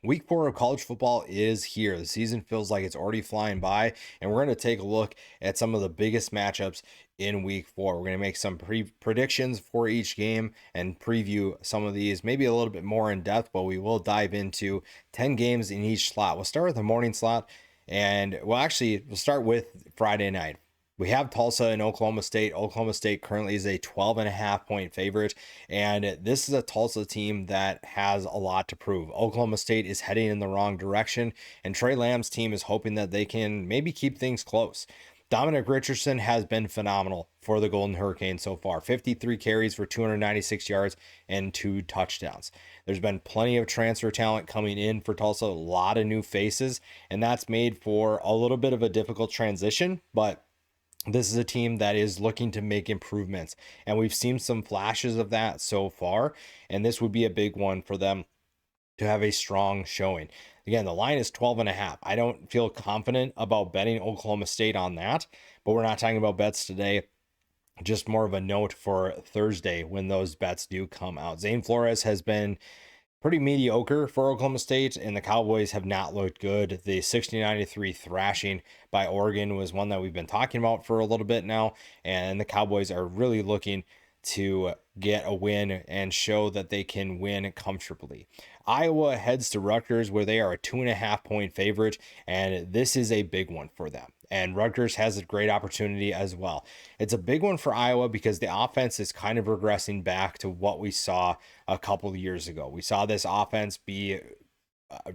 Week 4 of college football is here. The season feels like it's already flying by, and we're going to take a look at some of the biggest matchups in week 4. We're going to make some predictions for each game and preview some of these, maybe a little bit more in depth, but we will dive into 10 games in each slot. We'll start with the morning slot, and we'll start with Friday night. We have Tulsa and Oklahoma State. Oklahoma State currently is a 12.5 point favorite, and this is a Tulsa team that has a lot to prove. Oklahoma State is heading in the wrong direction, and Trey Lamb's team is hoping that they can maybe keep things close. Dominic Richardson has been phenomenal for the Golden Hurricanes so far. 53 carries for 296 yards and 2 touchdowns. There's been plenty of transfer talent coming in for Tulsa, a lot of new faces, and that's made for a little bit of a difficult transition, but this is a team that is looking to make improvements, and we've seen some flashes of that so far, and this would be a big one for them to have a strong showing. Again, the line is 12.5. I don't feel confident about betting Oklahoma State on that, but we're not talking about bets today. Just more of a note for Thursday when those bets do come out. Zane Flores has been pretty mediocre for Oklahoma State, and the Cowboys have not looked good. The 69-3 thrashing by Oregon was one that we've been talking about for a little bit now, and the Cowboys are really looking to get a win and show that they can win comfortably. Iowa heads to Rutgers, where they are a 2.5 point favorite, and this is a big one for them. And Rutgers has a great opportunity as well. It's a big one for Iowa because the offense is kind of regressing back to what we saw a couple of years ago. We saw this offense be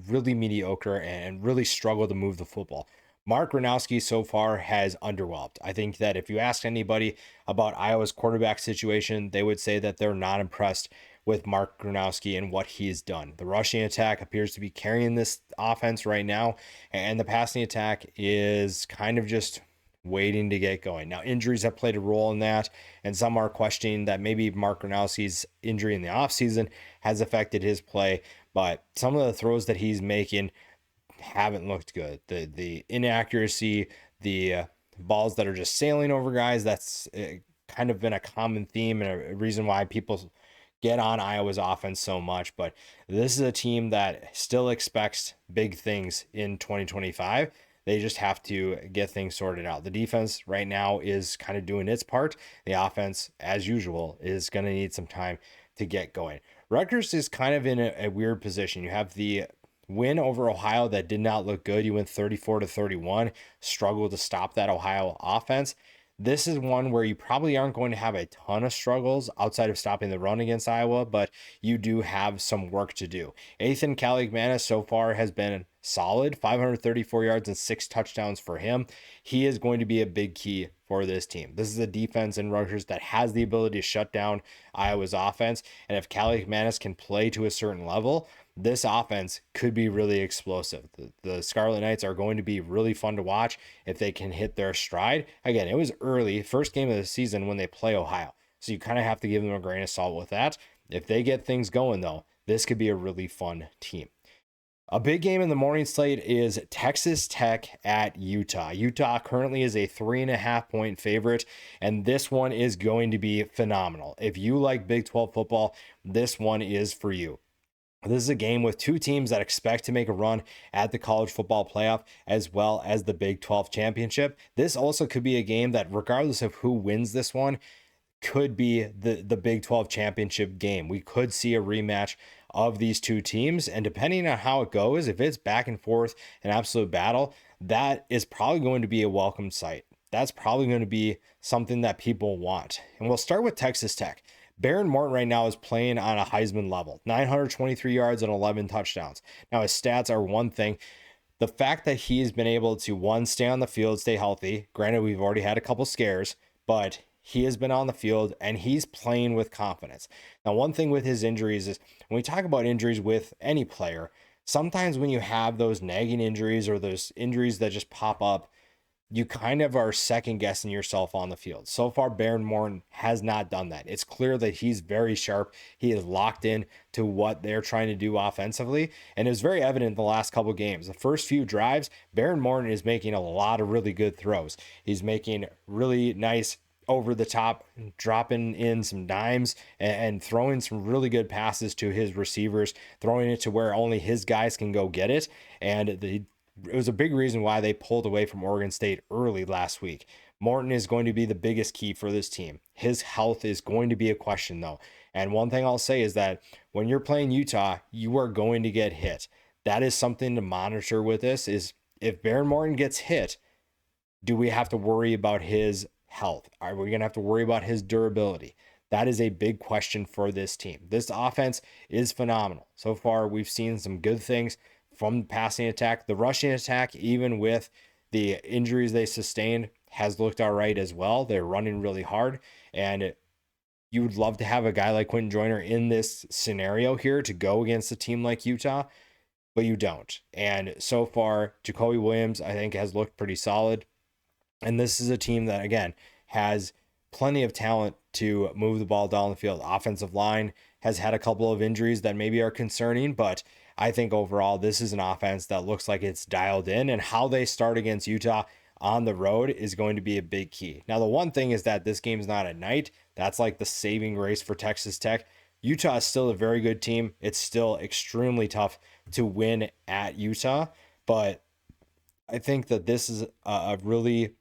really mediocre and really struggle to move the football. Mark Gronowski so far has underwhelmed. I think that if you ask anybody about Iowa's quarterback situation, they would say that they're not impressed with Mark Gronowski and what he's done. The rushing attack appears to be carrying this offense right now, and the passing attack is kind of just waiting to get going. Now, injuries have played a role in that, and some are questioning that maybe Mark Gronowski's injury in the offseason has affected his play, but some of the throws that he's making haven't looked good. The inaccuracy, the balls that are just sailing over guys, that's kind of been a common theme and a reason why people get on Iowa's offense so much. But this is a team that still expects big things in 2025. They just have to get things sorted out. The defense right now is kind of doing its part. The offense, as usual, is going to need some time to get going. Rutgers is kind of in a weird position. You have the win over Ohio that did not look good. You went 34-31, struggled to stop that Ohio offense. This is one where you probably aren't going to have a ton of struggles outside of stopping the run against Iowa, but you do have some work to do. Ethan Kaligmanis so far has been solid, 534 yards and 6 touchdowns for him. He is going to be a big key for this team. This is a defense in Rutgers that has the ability to shut down Iowa's offense, and if Kaligmanis can play to a certain level, this offense could be really explosive. The Scarlet Knights are going to be really fun to watch if they can hit their stride. Again, it was early, first game of the season when they play Ohio, so you kind of have to give them a grain of salt with that. If they get things going, though, this could be a really fun team. A big game in the morning slate is Texas Tech at Utah. Utah currently is a 3.5 point favorite, and this one is going to be phenomenal. If you like Big 12 football, this one is for you. This is a game with two teams that expect to make a run at the college football playoff as well as the Big 12 championship. This also could be a game that, regardless of who wins this one, could be the Big 12 championship game. We could see a rematch of these two teams, and depending on how it goes, if it's back and forth, an absolute battle, that is probably going to be a welcome sight. That's probably going to be something that people want. And we'll start with Texas Tech. Baron Morton right now is playing on a Heisman level, 923 yards and 11 touchdowns. Now, his stats are one thing. The fact that he has been able to, one, stay on the field, stay healthy. Granted, we've already had a couple scares, but he has been on the field and he's playing with confidence. Now, one thing with his injuries is when we talk about injuries with any player, sometimes when you have those nagging injuries or those injuries that just pop up, you kind of are second guessing yourself on the field. So far, Baron Morton has not done that. It's clear that he's very sharp. He is locked in to what they're trying to do offensively. And it was very evident in the last couple of games. The first few drives, Baron Morton is making a lot of really good throws. He's making really nice over the top, dropping in some dimes and throwing some really good passes to his receivers, throwing it to where only his guys can go get it. And it was a big reason why they pulled away from Oregon State early last week. Morton is going to be the biggest key for this team. His health is going to be a question, though. And one thing I'll say is that when you're playing Utah, you are going to get hit. That is something to monitor with this is if Baron Morton gets hit, do we have to worry about his health? Are we going to have to worry about his durability? That is a big question for this team. This offense is phenomenal. So far, we've seen some good things from the passing attack. The rushing attack, even with the injuries they sustained, has looked all right as well. They're running really hard. And you would love to have a guy like Quentin Joyner in this scenario here to go against a team like Utah, but you don't. And so far, Jacoby Williams, I think, has looked pretty solid. And this is a team that, again, has plenty of talent to move the ball down the field. Offensive line has had a couple of injuries that maybe are concerning, but I think overall this is an offense that looks like it's dialed in, and how they start against Utah on the road is going to be a big key. Now, the one thing is that this game's not at night. That's like the saving grace for Texas Tech. Utah is still a very good team. It's still extremely tough to win at Utah, but I think that this is a really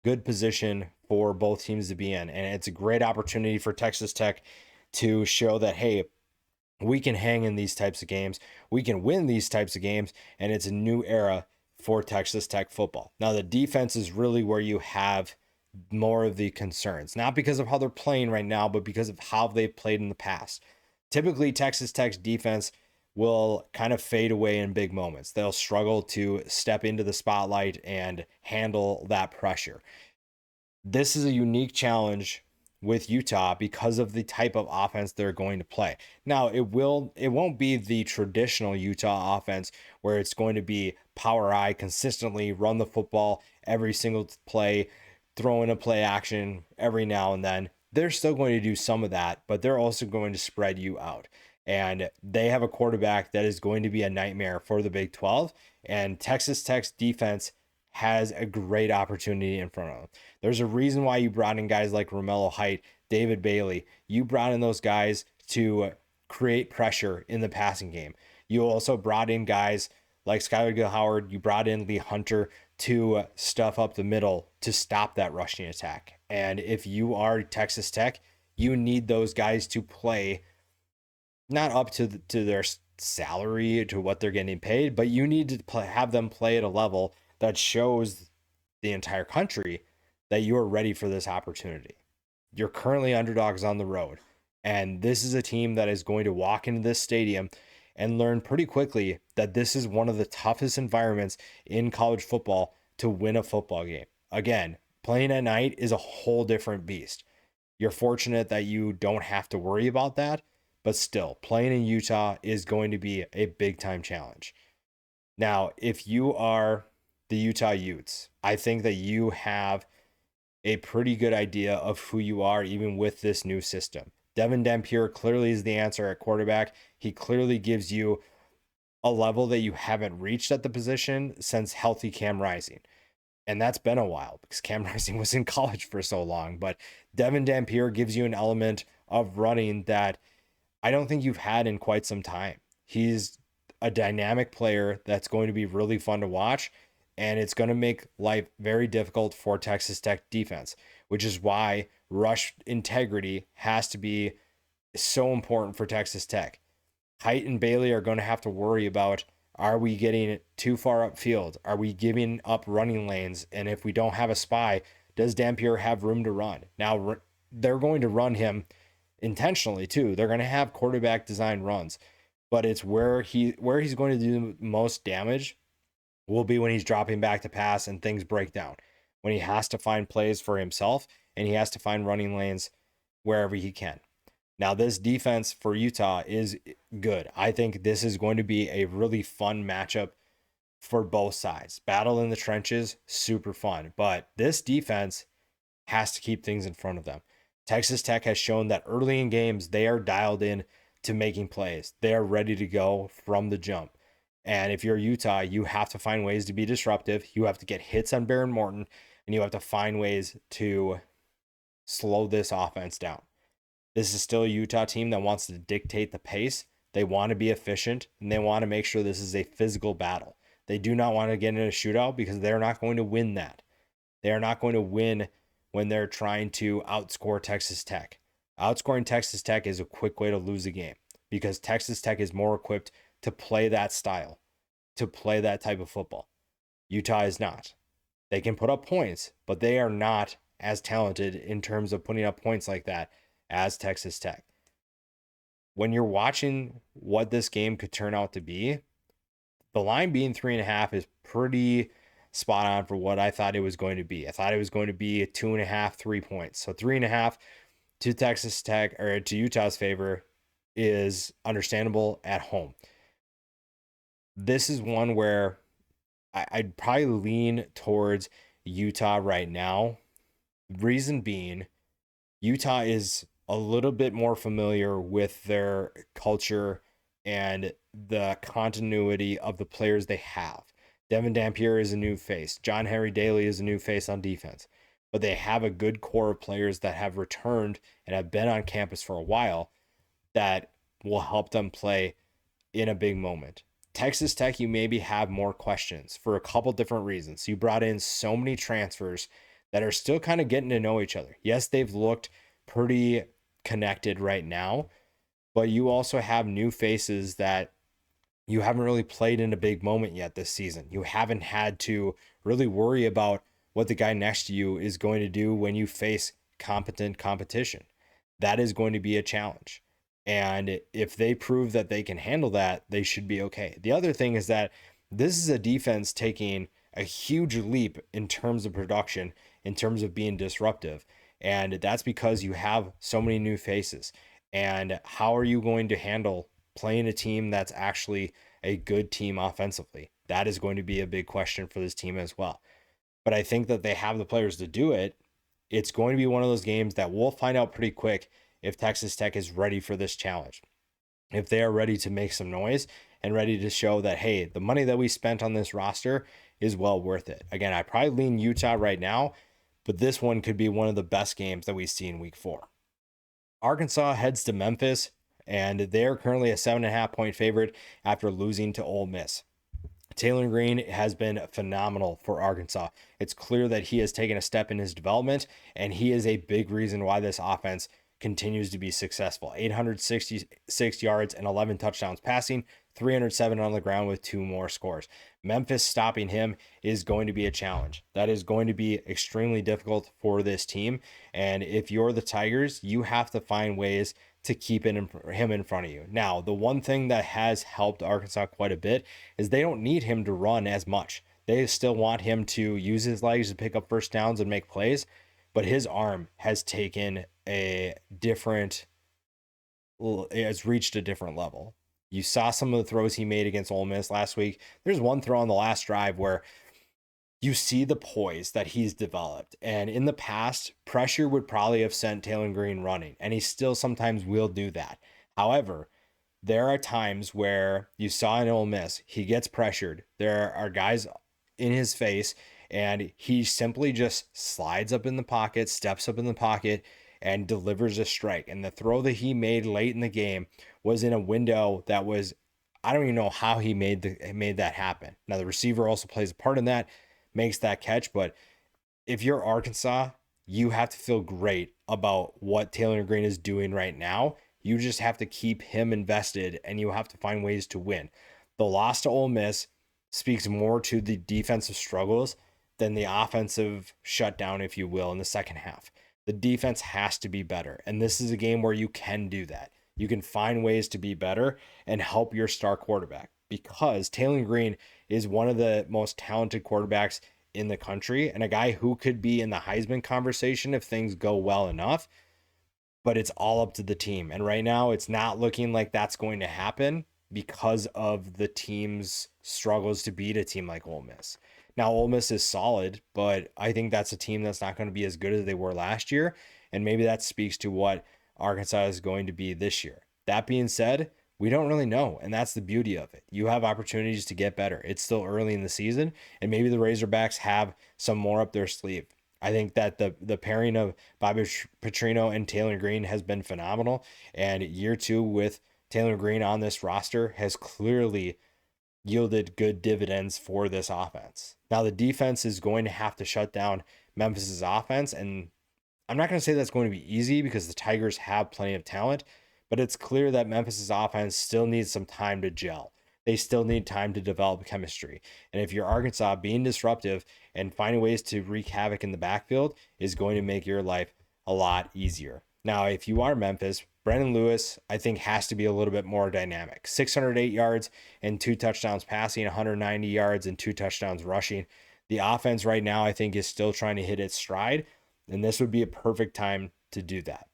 good position for both teams to be in. And it's a great opportunity for Texas Tech to show that, hey, we can hang in these types of games. We can win these types of games. And it's a new era for Texas Tech football. Now, the defense is really where you have more of the concerns, not because of how they're playing right now, but because of how they've played in the past. Typically, Texas Tech's defense will kind of fade away in big moments. They'll struggle to step into the spotlight and handle that pressure. This is a unique challenge with Utah because of the type of offense they're going to play. Now, it won't be the traditional Utah offense where it's going to be power I, consistently run the football every single play, throw in a play action every now and then. They're still going to do some of that, but they're also going to spread you out. And they have a quarterback that is going to be a nightmare for the Big 12. And Texas Tech's defense has a great opportunity in front of them. There's a reason why you brought in guys like Romello Height, David Bailey. You brought in those guys to create pressure in the passing game. You also brought in guys like Skylar Gill-Howard. You brought in Lee Hunter to stuff up the middle to stop that rushing attack. And if you are Texas Tech, you need those guys to play not up to their salary, to what they're getting paid, but you need to have them play at a level that shows the entire country that you are ready for this opportunity. You're currently underdogs on the road, and this is a team that is going to walk into this stadium and learn pretty quickly that this is one of the toughest environments in college football to win a football game. Again, playing at night is a whole different beast. You're fortunate that you don't have to worry about that, but still, playing in Utah is going to be a big time challenge. Now, if you are the Utah Utes, I think that you have a pretty good idea of who you are, even with this new system. Devin Dampier clearly is the answer at quarterback. He clearly gives you a level that you haven't reached at the position since healthy Cam Rising. And that's been a while because Cam Rising was in college for so long. But Devin Dampier gives you an element of running that I don't think you've had in quite some time. He's a dynamic player that's going to be really fun to watch, and it's going to make life very difficult for Texas Tech defense, which is why rush integrity has to be so important for Texas Tech. Height and Bailey are going to have to worry about, are we getting too far upfield? Are we giving up running lanes? And if we don't have a spy, does Dampier have room to run? Now, they're going to run him intentionally too. They're going to have quarterback design runs, but it's where he's going to do the most damage will be when he's dropping back to pass and things break down, when he has to find plays for himself and he has to find running lanes wherever he can. Now, this defense for Utah is good. I think this is going to be a really fun matchup for both sides. Battle in the trenches, super fun, but this defense has to keep things in front of them. Texas Tech has shown that early in games, they are dialed in to making plays. They are ready to go from the jump. And if you're Utah, you have to find ways to be disruptive. You have to get hits on Baron Morton, and you have to find ways to slow this offense down. This is still a Utah team that wants to dictate the pace. They want to be efficient, and they want to make sure this is a physical battle. They do not want to get in a shootout because they're not going to win that. They are not going to win when they're trying to outscore Texas Tech. Outscoring Texas Tech is a quick way to lose a game because Texas Tech is more equipped to play that style, to play that type of football. Utah is not. They can put up points, but they are not as talented in terms of putting up points like that as Texas Tech. When you're watching what this game could turn out to be, the line being 3.5 is pretty spot on for what I thought it was going to be. I thought it was going to be a 2.5, 3 points. So 3.5 to Texas Tech or to Utah's favor is understandable at home. This is one where I'd probably lean towards Utah right now. Reason being, Utah is a little bit more familiar with their culture and the continuity of the players they have. Devin Dampier is a new face. John Harry Daly is a new face on defense. But they have a good core of players that have returned and have been on campus for a while that will help them play in a big moment. Texas Tech, you maybe have more questions for a couple different reasons. You brought in so many transfers that are still kind of getting to know each other. Yes, they've looked pretty connected right now, but you also have new faces that you haven't really played in a big moment yet this season. You haven't had to really worry about what the guy next to you is going to do when you face competent competition. That is going to be a challenge. And if they prove that they can handle that, they should be okay. The other thing is that this is a defense taking a huge leap in terms of production, in terms of being disruptive. And that's because you have so many new faces. And how are you going to handle playing a team that's actually a good team offensively? That is going to be a big question for this team as well. But I think that they have the players to do it. It's going to be one of those games that we'll find out pretty quick if Texas Tech is ready for this challenge. If they are ready to make some noise and ready to show that, hey, the money that we spent on this roster is well worth it. Again, I probably lean Utah right now, but this one could be one of the best games that we see in week 4. Arkansas heads to Memphis, and they're currently a 7.5 point favorite after losing to Ole Miss. Taylor Green has been phenomenal for Arkansas. It's clear that he has taken a step in his development, and he is a big reason why this offense continues to be successful. 866 yards and 11 touchdowns passing, 307 on the ground with 2 more scores. Memphis stopping him is going to be a challenge. That is going to be extremely difficult for this team. And if you're the Tigers, you have to find ways to keep him in front of you. Now, the one thing that has helped Arkansas quite a bit is they don't need him to run as much. They still want him to use his legs to pick up first downs and make plays, but his arm has taken has reached a different level. You saw some of the throws he made against Ole Miss last week. There's one throw on the last drive where you see the poise that he's developed. And in the past, pressure would probably have sent Taylor Green running, and he still sometimes will do that. However, there are times where you saw in Ole Miss, he gets pressured. There are guys in his face, and he simply just slides up in the pocket, steps up in the pocket, and delivers a strike. And the throw that he made late in the game was in a window that was, I don't even know how he made that happen. Now, the receiver also plays a part in that, makes that catch. But if you're Arkansas, you have to feel great about what Taylor Green is doing right now. You just have to keep him invested, and you have to find ways to win. The loss to Ole Miss speaks more to the defensive struggles than the offensive shutdown, if you will, in the second half. The defense has to be better, and this is a game where you can do that. You can find ways to be better and help your star quarterback, because Taylor Green is one of the most talented quarterbacks in the country and a guy who could be in the Heisman conversation if things go well enough, but it's all up to the team. And right now it's not looking like that's going to happen because of the team's struggles to beat a team like Ole Miss. Now, Ole Miss is solid, but I think that's a team that's not going to be as good as they were last year. And maybe that speaks to what Arkansas is going to be this year. That being said, we don't really know, and that's the beauty of it. You have opportunities to get better. It's still early in the season, and maybe the Razorbacks have some more up their sleeve. I think that the pairing of Bobby Petrino and Taylor Green has been phenomenal. And year two with Taylor Green on this roster has clearly yielded good dividends for this offense. Now, the defense is going to have to shut down Memphis's offense. And I'm not going to say that's going to be easy because the Tigers have plenty of talent, but it's clear that Memphis's offense still needs some time to gel. They still need time to develop chemistry. And if you're Arkansas, being disruptive and finding ways to wreak havoc in the backfield is going to make your life a lot easier. Now, if you are Memphis, Brendan Lewis, I think, has to be a little bit more dynamic. 608 yards and 2 touchdowns passing, 190 yards and 2 touchdowns rushing. The offense right now, I think, is still trying to hit its stride, and this would be a perfect time to do that.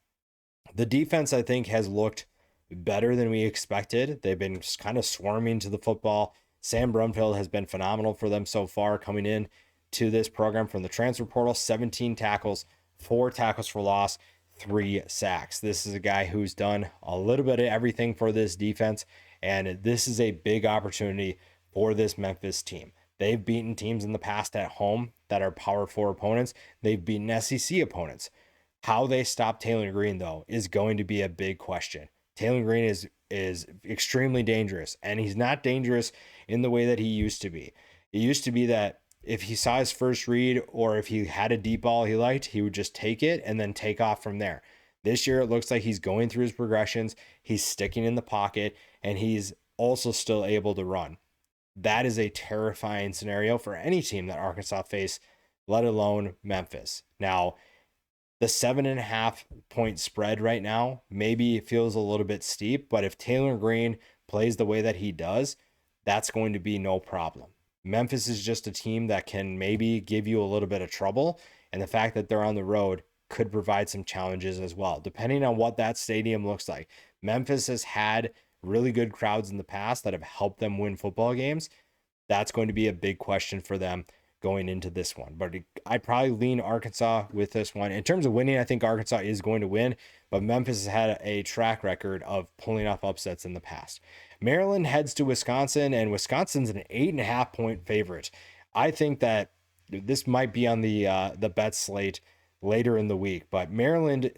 The defense, I think, has looked better than we expected. They've been kind of swarming to the football. Sam Brumfield has been phenomenal for them so far coming in to this program from the transfer portal. 17 tackles, 4 tackles for loss, 3 sacks. This is a guy who's done a little bit of everything for this defense, and this is a big opportunity for this Memphis team. They've beaten teams in the past at home that are Power 4 opponents. They've beaten SEC opponents. How they stop Taylor Green, though, is going to be a big question. Taylor Green is extremely dangerous, and he's not dangerous in the way that he used to be. It used to be that if he saw his first read or if he had a deep ball he liked, he would just take it and then take off from there. This year, it looks like he's going through his progressions, he's sticking in the pocket, and he's also still able to run. That is a terrifying scenario for any team that Arkansas face, let alone Memphis. Now, the 7.5 point spread right now maybe feels a little bit steep, but if Taylor Green plays the way that he does, that's going to be no problem. Memphis is just a team that can maybe give you a little bit of trouble, and the fact that they're on the road could provide some challenges as well, depending on what that stadium looks like. Memphis has had really good crowds in the past that have helped them win football games. That's going to be a big question for them going into this one. But I'd probably lean Arkansas with this one. In terms of winning, I think Arkansas is going to win, but Memphis has had a track record of pulling off upsets in the past. Maryland heads to Wisconsin, and Wisconsin's an 8.5 point favorite. I think that this might be on the bet slate later in the week, but Maryland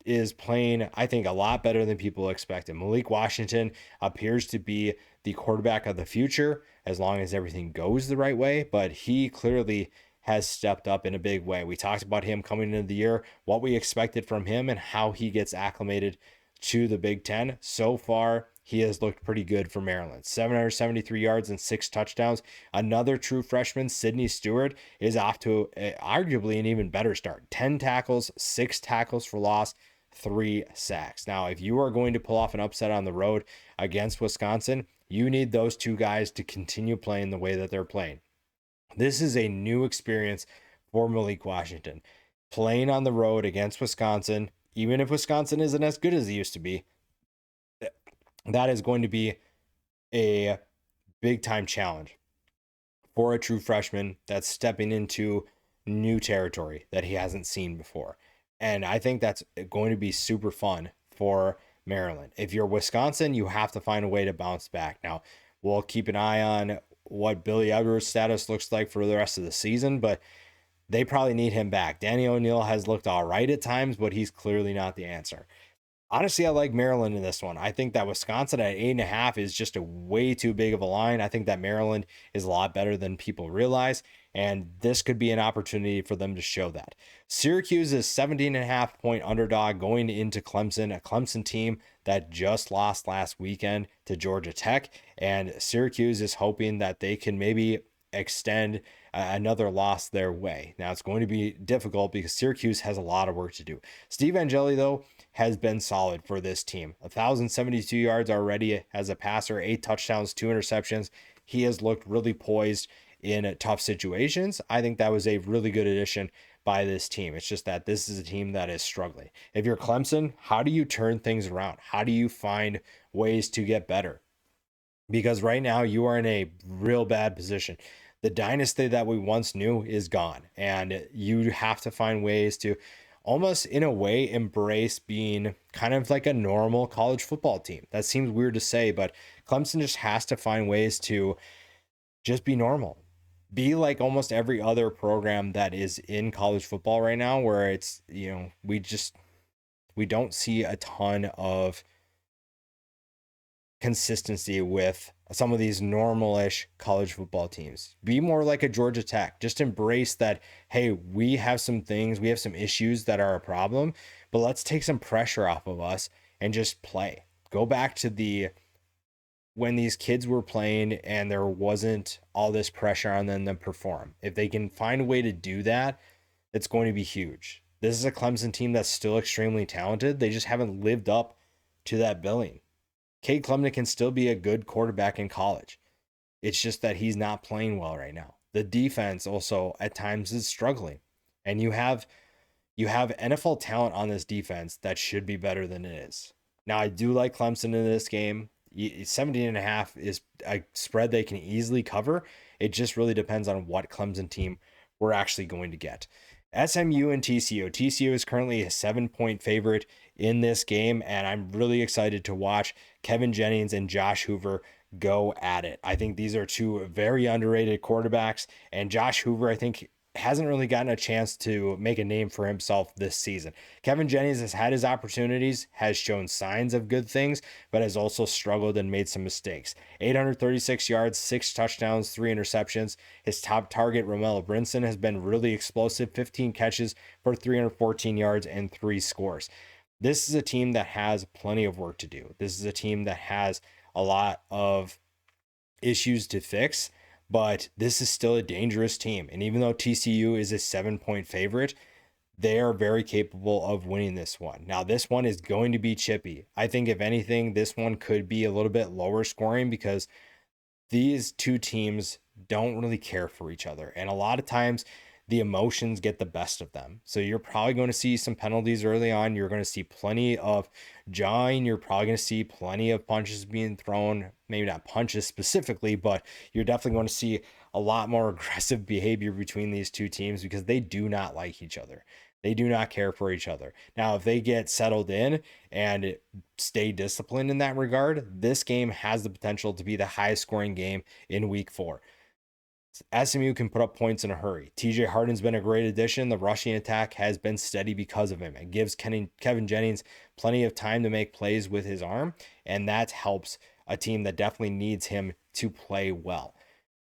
is playing, I think, a lot better than people expected. Malik Washington appears to be the quarterback of the future as long as everything goes the right way, but he clearly has stepped up in a big way. We talked about him coming into the year, what we expected from him, and how he gets acclimated to the Big Ten. So far, he has looked pretty good for Maryland. 773 yards and 6 touchdowns. Another true freshman, Sidney Stewart, is off to arguably an even better start. 10 tackles, 6 tackles for loss, 3 sacks. Now, if you are going to pull off an upset on the road against Wisconsin, you need those two guys to continue playing the way that they're playing. This is a new experience for Malik Washington. Playing on the road against Wisconsin, even if Wisconsin isn't as good as it used to be, that is going to be a big time challenge for a true freshman that's stepping into new territory that he hasn't seen before. And I think that's going to be super fun for Maryland. If you're Wisconsin, you have to find a way to bounce back. Now, we'll keep an eye on what Billy Edwards' status looks like for the rest of the season, but they probably need him back. Danny O'Neal has looked all right at times, but he's clearly not the answer. Honestly, I like Maryland in this one. I think that Wisconsin at 8.5 is just a way too big of a line. I think that Maryland is a lot better than people realize, and this could be an opportunity for them to show that. Syracuse is 17.5 point underdog going into Clemson, a Clemson team that just lost last weekend to Georgia Tech, and Syracuse is hoping that they can maybe extend another loss their way. Now, it's going to be difficult because Syracuse has a lot of work to do. Steve Angeli, though, has been solid for this team. 1,072 yards already as a passer, 8 touchdowns, 2 interceptions. He has looked really poised in tough situations. I think that was a really good addition by this team. It's just that this is a team that is struggling. If you're Clemson, how do you turn things around? How do you find ways to get better? Because right now you are in a real bad position. The dynasty that we once knew is gone, and you have to find ways to almost in a way embrace being kind of like a normal college football team. That seems weird to say, but Clemson just has to find ways to just be normal. be like almost every other program that is in college football right now, where it's, we don't see a ton of consistency with some of these normal-ish college football teams. Be more like a Georgia Tech. Just embrace that, hey, we have some things, we have some issues that are a problem, but let's take some pressure off of us and just play. Go back to when these kids were playing and there wasn't all this pressure on them to perform. If they can find a way to do that, it's going to be huge. This is a Clemson team that's still extremely talented. They just haven't lived up to that billing. Cade Klubnik can still be a good quarterback in college. It's just that he's not playing well right now. The defense also at times is struggling. And you have NFL talent on this defense that should be better than it is. Now, I do like Clemson in this game. 17.5 is a spread they can easily cover. It just really depends on what Clemson team we're actually going to get. SMU and TCU. TCU is currently a 7-point favorite in this game, and I'm really excited to watch Kevin Jennings and Josh Hoover go at it. I think these are two very underrated quarterbacks, and Josh Hoover, I think, hasn't really gotten a chance to make a name for himself this season. Kevin Jennings has had his opportunities, has shown signs of good things, but has also struggled and made some mistakes. 836 yards, 6 touchdowns, 3 interceptions. His top target, Romello Brinson, has been really explosive, 15 catches for 314 yards and 3 scores. This is a team that has plenty of work to do. This is a team that has a lot of issues to fix, but this is still a dangerous team. And even though TCU is a 7-point favorite, they are very capable of winning this one. Now, this one is going to be chippy. I think, if anything, this one could be a little bit lower scoring because these two teams don't really care for each other. And a lot of times the emotions get the best of them. So you're probably going to see some penalties early on. You're going to see plenty of jawing. You're probably going to see plenty of punches being thrown. Maybe not punches specifically, but you're definitely going to see a lot more aggressive behavior between these two teams because they do not like each other. They do not care for each other. Now, if they get settled in and stay disciplined in that regard, this game has the potential to be the highest scoring game in week 4. SMU can put up points in a hurry. TJ Harden's been a great addition. The rushing attack has been steady because of him. It gives Kevin Jennings plenty of time to make plays with his arm, and that helps a team that definitely needs him to play well.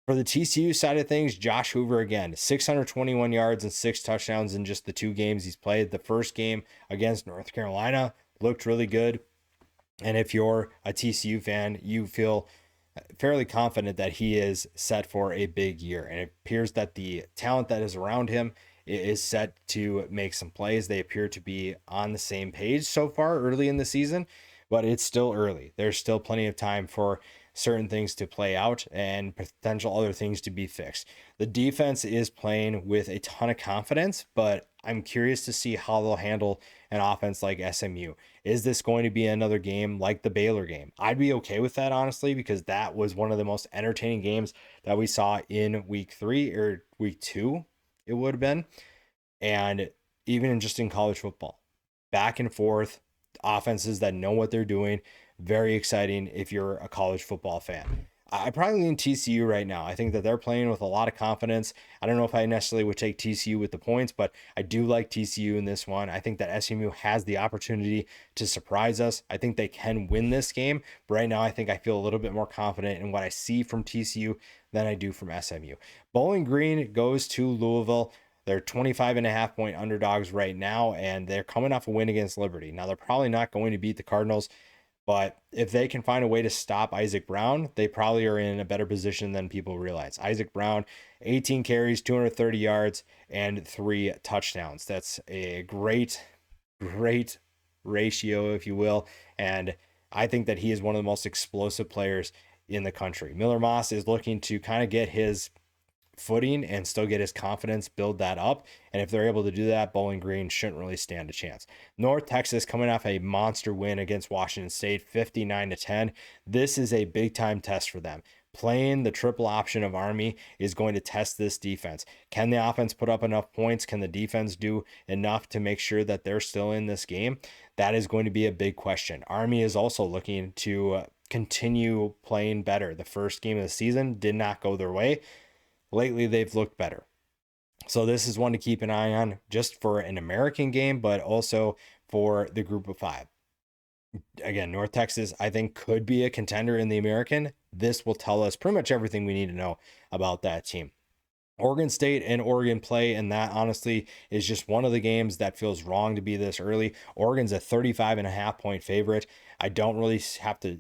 For the TCU side of things, Josh Hoover again, 621 yards and 6 touchdowns in just the 2 games he's played. The first game against North Carolina looked really good. And if you're a TCU fan, you feel fairly confident that he is set for a big year. And it appears that the talent that is around him is set to make some plays. They appear to be on the same page so far early in the season, but it's still early. There's still plenty of time for certain things to play out and potential other things to be fixed. The defense is playing with a ton of confidence, but I'm curious to see how they'll handle an offense like SMU. Is this going to be another game like the Baylor game? I'd be okay with that, honestly, because that was one of the most entertaining games that we saw in week 3 or week 2, it would have been. And even just in college football, back and forth, offenses that know what they're doing. Very exciting if you're a college football fan. I probably lean TCU right now. I think that they're playing with a lot of confidence. I don't know if I necessarily would take TCU with the points, but I do like TCU in this one. I think that SMU has the opportunity to surprise us. I think they can win this game. But right now, I think I feel a little bit more confident in what I see from TCU than I do from SMU. Bowling Green goes to Louisville. They're 25.5-point underdogs right now, and they're coming off a win against Liberty. Now, they're probably not going to beat the Cardinals, but if they can find a way to stop Isaac Brown, they probably are in a better position than people realize. Isaac Brown, 18 carries, 230 yards, and 3 touchdowns. That's a great ratio, if you will. And I think that he is one of the most explosive players in the country. Miller Moss is looking to kind of get his footing and still get his confidence, build that up. And if they're able to do that, Bowling Green shouldn't really stand a chance. North Texas coming off a monster win against Washington State, 59-10. This is a big time test for them. Playing the triple option of Army is going to test this defense. Can the offense put up enough points? Can the defense do enough to make sure that they're still in this game? That is going to be a big question. Army is also looking to continue playing better. The first game of the season did not go their way. lately they've looked better. So this is one to keep an eye on just for an American game, but also for the group of five. Again, North Texas, I think, could be a contender in the American. This will tell us pretty much everything we need to know about that team. Oregon State and Oregon play, and that honestly is just one of the games that feels wrong to be this early. Oregon's a 35.5-point favorite. I don't really have to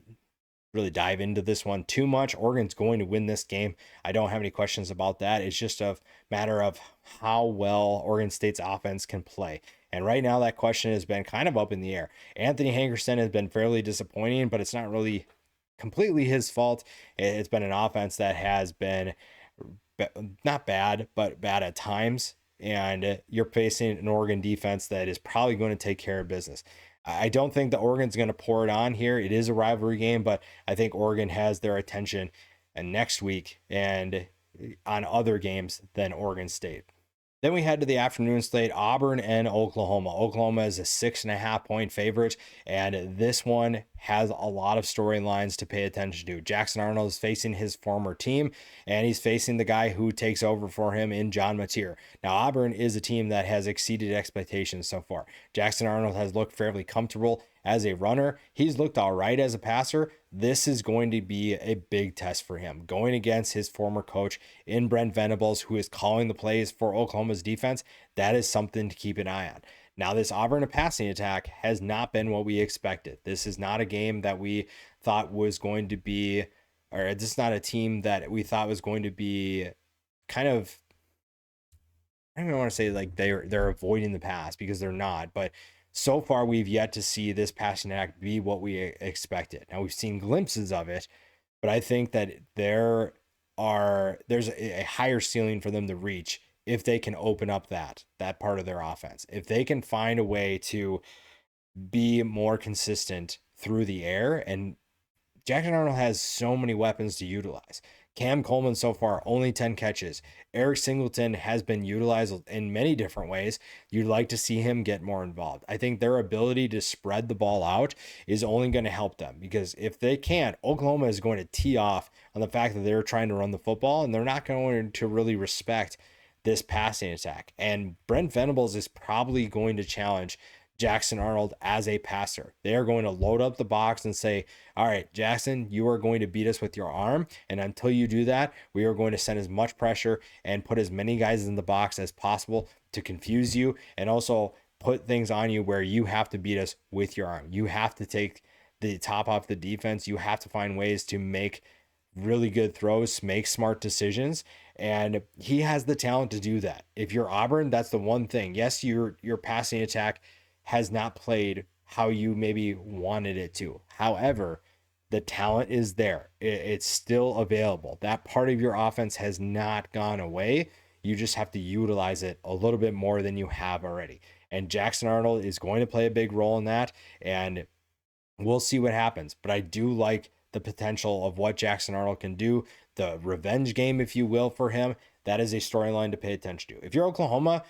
dive into this one too much. Oregon's going to win this game. I don't have any questions about that. It's just a matter of how well Oregon State's offense can play. And right now, that question has been kind of up in the air. Anthony Hankerson has been fairly disappointing, but it's not really completely his fault. It's been an offense that has been not bad, but bad at times. And you're facing an Oregon defense that is probably going to take care of business. I don't think that Oregon's going to pour it on here. It is a rivalry game, but I think Oregon has their attention next week and on other games than Oregon State. Then we head to the afternoon slate, Auburn and Oklahoma. Oklahoma is a 6.5-point favorite, and this one has a lot of storylines to pay attention to. Jackson Arnold is facing his former team, and he's facing the guy who takes over for him in John Mateer. Now, Auburn is a team that has exceeded expectations so far. Jackson Arnold has looked fairly comfortable as a runner. He's looked all right as a passer. This is going to be a big test for him. Going against his former coach in Brent Venables, who is calling the plays for Oklahoma's defense, that is something to keep an eye on. Now, this Auburn passing attack has not been what we expected. This is not a game that we thought was going to be, or this is not a team that we thought was going to be kind of, I don't even want to say like they're avoiding the pass, because they're not, but so far we've yet to see this passing attack be what we expected. Now, we've seen glimpses of it, but I think that there's a higher ceiling for them to reach if they can open up that part of their offense. If they can find a way to be more consistent through the air, and Jackson Arnold has so many weapons to utilize. Cam Coleman so far, only 10 catches. Eric Singleton has been utilized in many different ways. You'd like to see him get more involved. I think their ability to spread the ball out is only going to help them, because if they can't, Oklahoma is going to tee off on the fact that they're trying to run the football, and they're not going to really respect this passing attack. And Brent Venables is probably going to challenge Jackson Arnold as a passer. They are going to load up the box and say, all right, Jackson, you are going to beat us with your arm. And until you do that, we are going to send as much pressure and put as many guys in the box as possible to confuse you, and also put things on you where you have to beat us with your arm. You have to take the top off the defense. You have to find ways to make really good throws, make smart decisions. And he has the talent to do that. If you're Auburn, that's the one thing. Yes, your passing attack has not played how you maybe wanted it to. However, the talent is there. It's still available. That part of your offense has not gone away. You just have to utilize it a little bit more than you have already. And Jackson Arnold is going to play a big role in that. And we'll see what happens. But I do like the potential of what Jackson Arnold can do. The revenge game, if you will, for him. That is a storyline to pay attention to. If you're Oklahoma,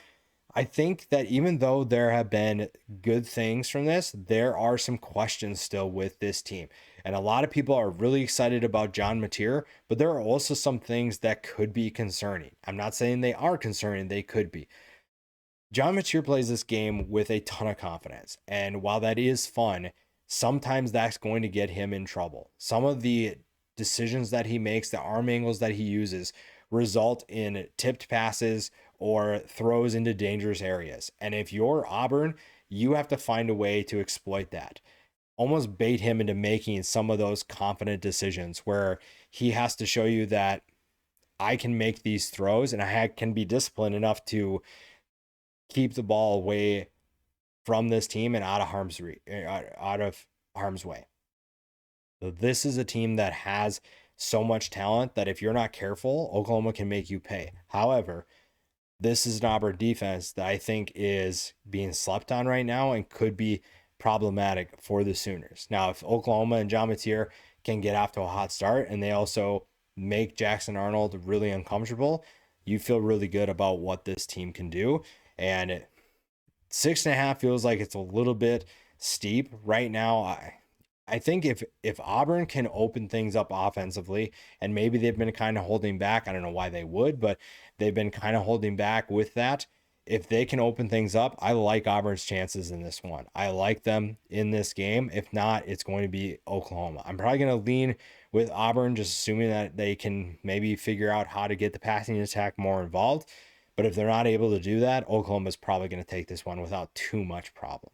I think that even though there have been good things from this, there are some questions still with this team. And a lot of people are really excited about John Mateer, but there are also some things that could be concerning. I'm not saying they are concerning, they could be. John Mateer plays this game with a ton of confidence. And while that is fun, sometimes that's going to get him in trouble. Some of the decisions that he makes, the arm angles that he uses, result in tipped passes or throws into dangerous areas. And if you're Auburn, you have to find a way to exploit that. Almost bait him into making some of those confident decisions where he has to show you that I can make these throws and I can be disciplined enough to keep the ball away from this team and out of harm's way. So this is a team that has so much talent that if you're not careful, Oklahoma can make you pay. However, this is an Auburn defense that I think is being slept on right now and could be problematic for the Sooners. Now, if Oklahoma and John Mateer can get off to a hot start and they also make Jackson Arnold really uncomfortable, you feel really good about what this team can do. And 6.5 feels like it's a little bit steep right now. I think if Auburn can open things up offensively, and maybe they've been kind of holding back, I don't know why they would, but they've been kind of holding back with that. If they can open things up, I like Auburn's chances in this one. I like them in this game. If not, it's going to be Oklahoma. I'm probably going to lean with Auburn, just assuming that they can maybe figure out how to get the passing attack more involved. But if they're not able to do that, Oklahoma's probably going to take this one without too much problem.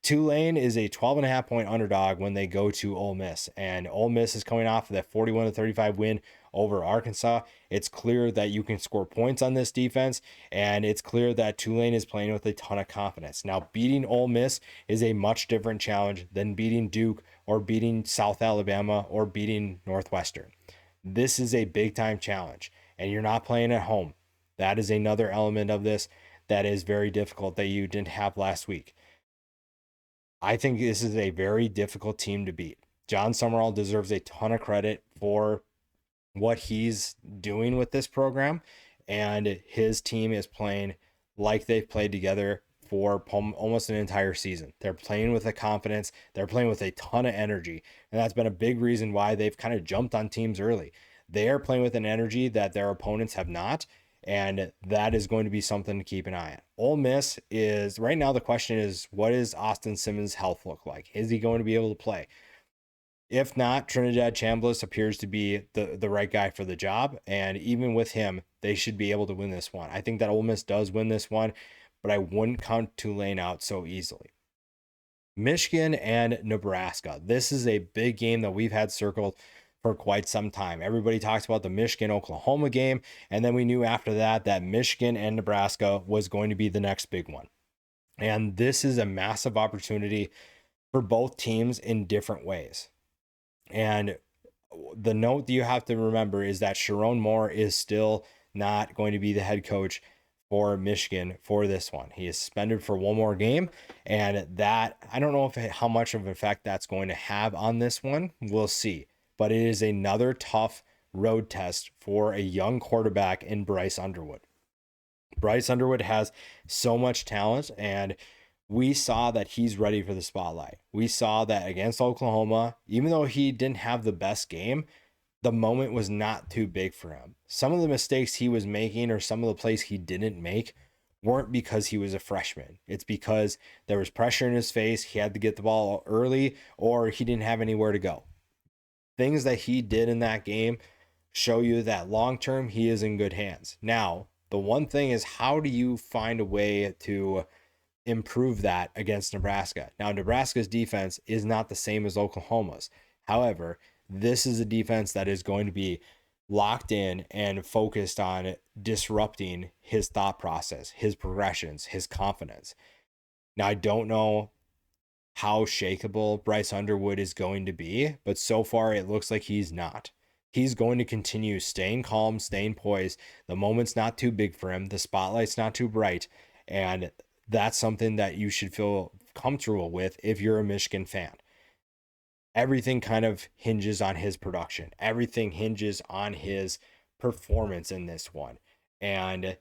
Tulane is a 12.5 point underdog when they go to Ole Miss, and Ole Miss is coming off of that 41-35 win over Arkansas. It's clear that you can score points on this defense, and it's clear that Tulane is playing with a ton of confidence. Now, beating Ole Miss is a much different challenge than beating Duke or beating South Alabama or beating Northwestern. This is a big time challenge, and you're not playing at home. That is another element of this that is very difficult that you didn't have last week. I think this is a very difficult team to beat. John Summerall deserves a ton of credit for what he's doing with this program, and his team is playing like they've played together for almost an entire season. They're playing with a confidence, they're playing with a ton of energy, and that's been a big reason why they've kind of jumped on teams early. They are playing with an energy that their opponents have not, and that is going to be something to keep an eye on. Ole Miss is, right now the question is, what does Austin Simmons' health look like? Is he going to be able to play? If not, Trinidad Chambliss appears to be the right guy for the job, and even with him, they should be able to win this one. I think that Ole Miss does win this one, but I wouldn't count Tulane out so easily. Michigan and Nebraska. This is a big game that we've had circled for quite some time. Everybody talks about the Michigan-Oklahoma game, and then we knew after that that Michigan and Nebraska was going to be the next big one. And this is a massive opportunity for both teams in different ways. And the note that you have to remember is that Sharon Moore is still not going to be the head coach for Michigan for this one. He is suspended for one more game, and that, I don't know how much of an effect that's going to have on this one. We'll see. But it is another tough road test for a young quarterback in Bryce Underwood. Bryce Underwood has so much talent, and we saw that he's ready for the spotlight. We saw that against Oklahoma, even though he didn't have the best game, the moment was not too big for him. Some of the mistakes he was making or some of the plays he didn't make weren't because he was a freshman. It's because there was pressure in his face, he had to get the ball early, or he didn't have anywhere to go. Things that he did in that game show you that long term he is in good hands. Now, the one thing is, how do you find a way to improve that against Nebraska? Now, Nebraska's defense is not the same as Oklahoma's. However, this is a defense that is going to be locked in and focused on disrupting his thought process, his progressions, his confidence. Now, I don't know how shakeable Bryce Underwood is going to be, but so far it looks like he's not. He's going to continue staying calm, staying poised. The moment's not too big for him. The spotlight's not too bright. And that's something that you should feel comfortable with if you're a Michigan fan. Everything kind of hinges on his production. Everything hinges on his performance in this one. And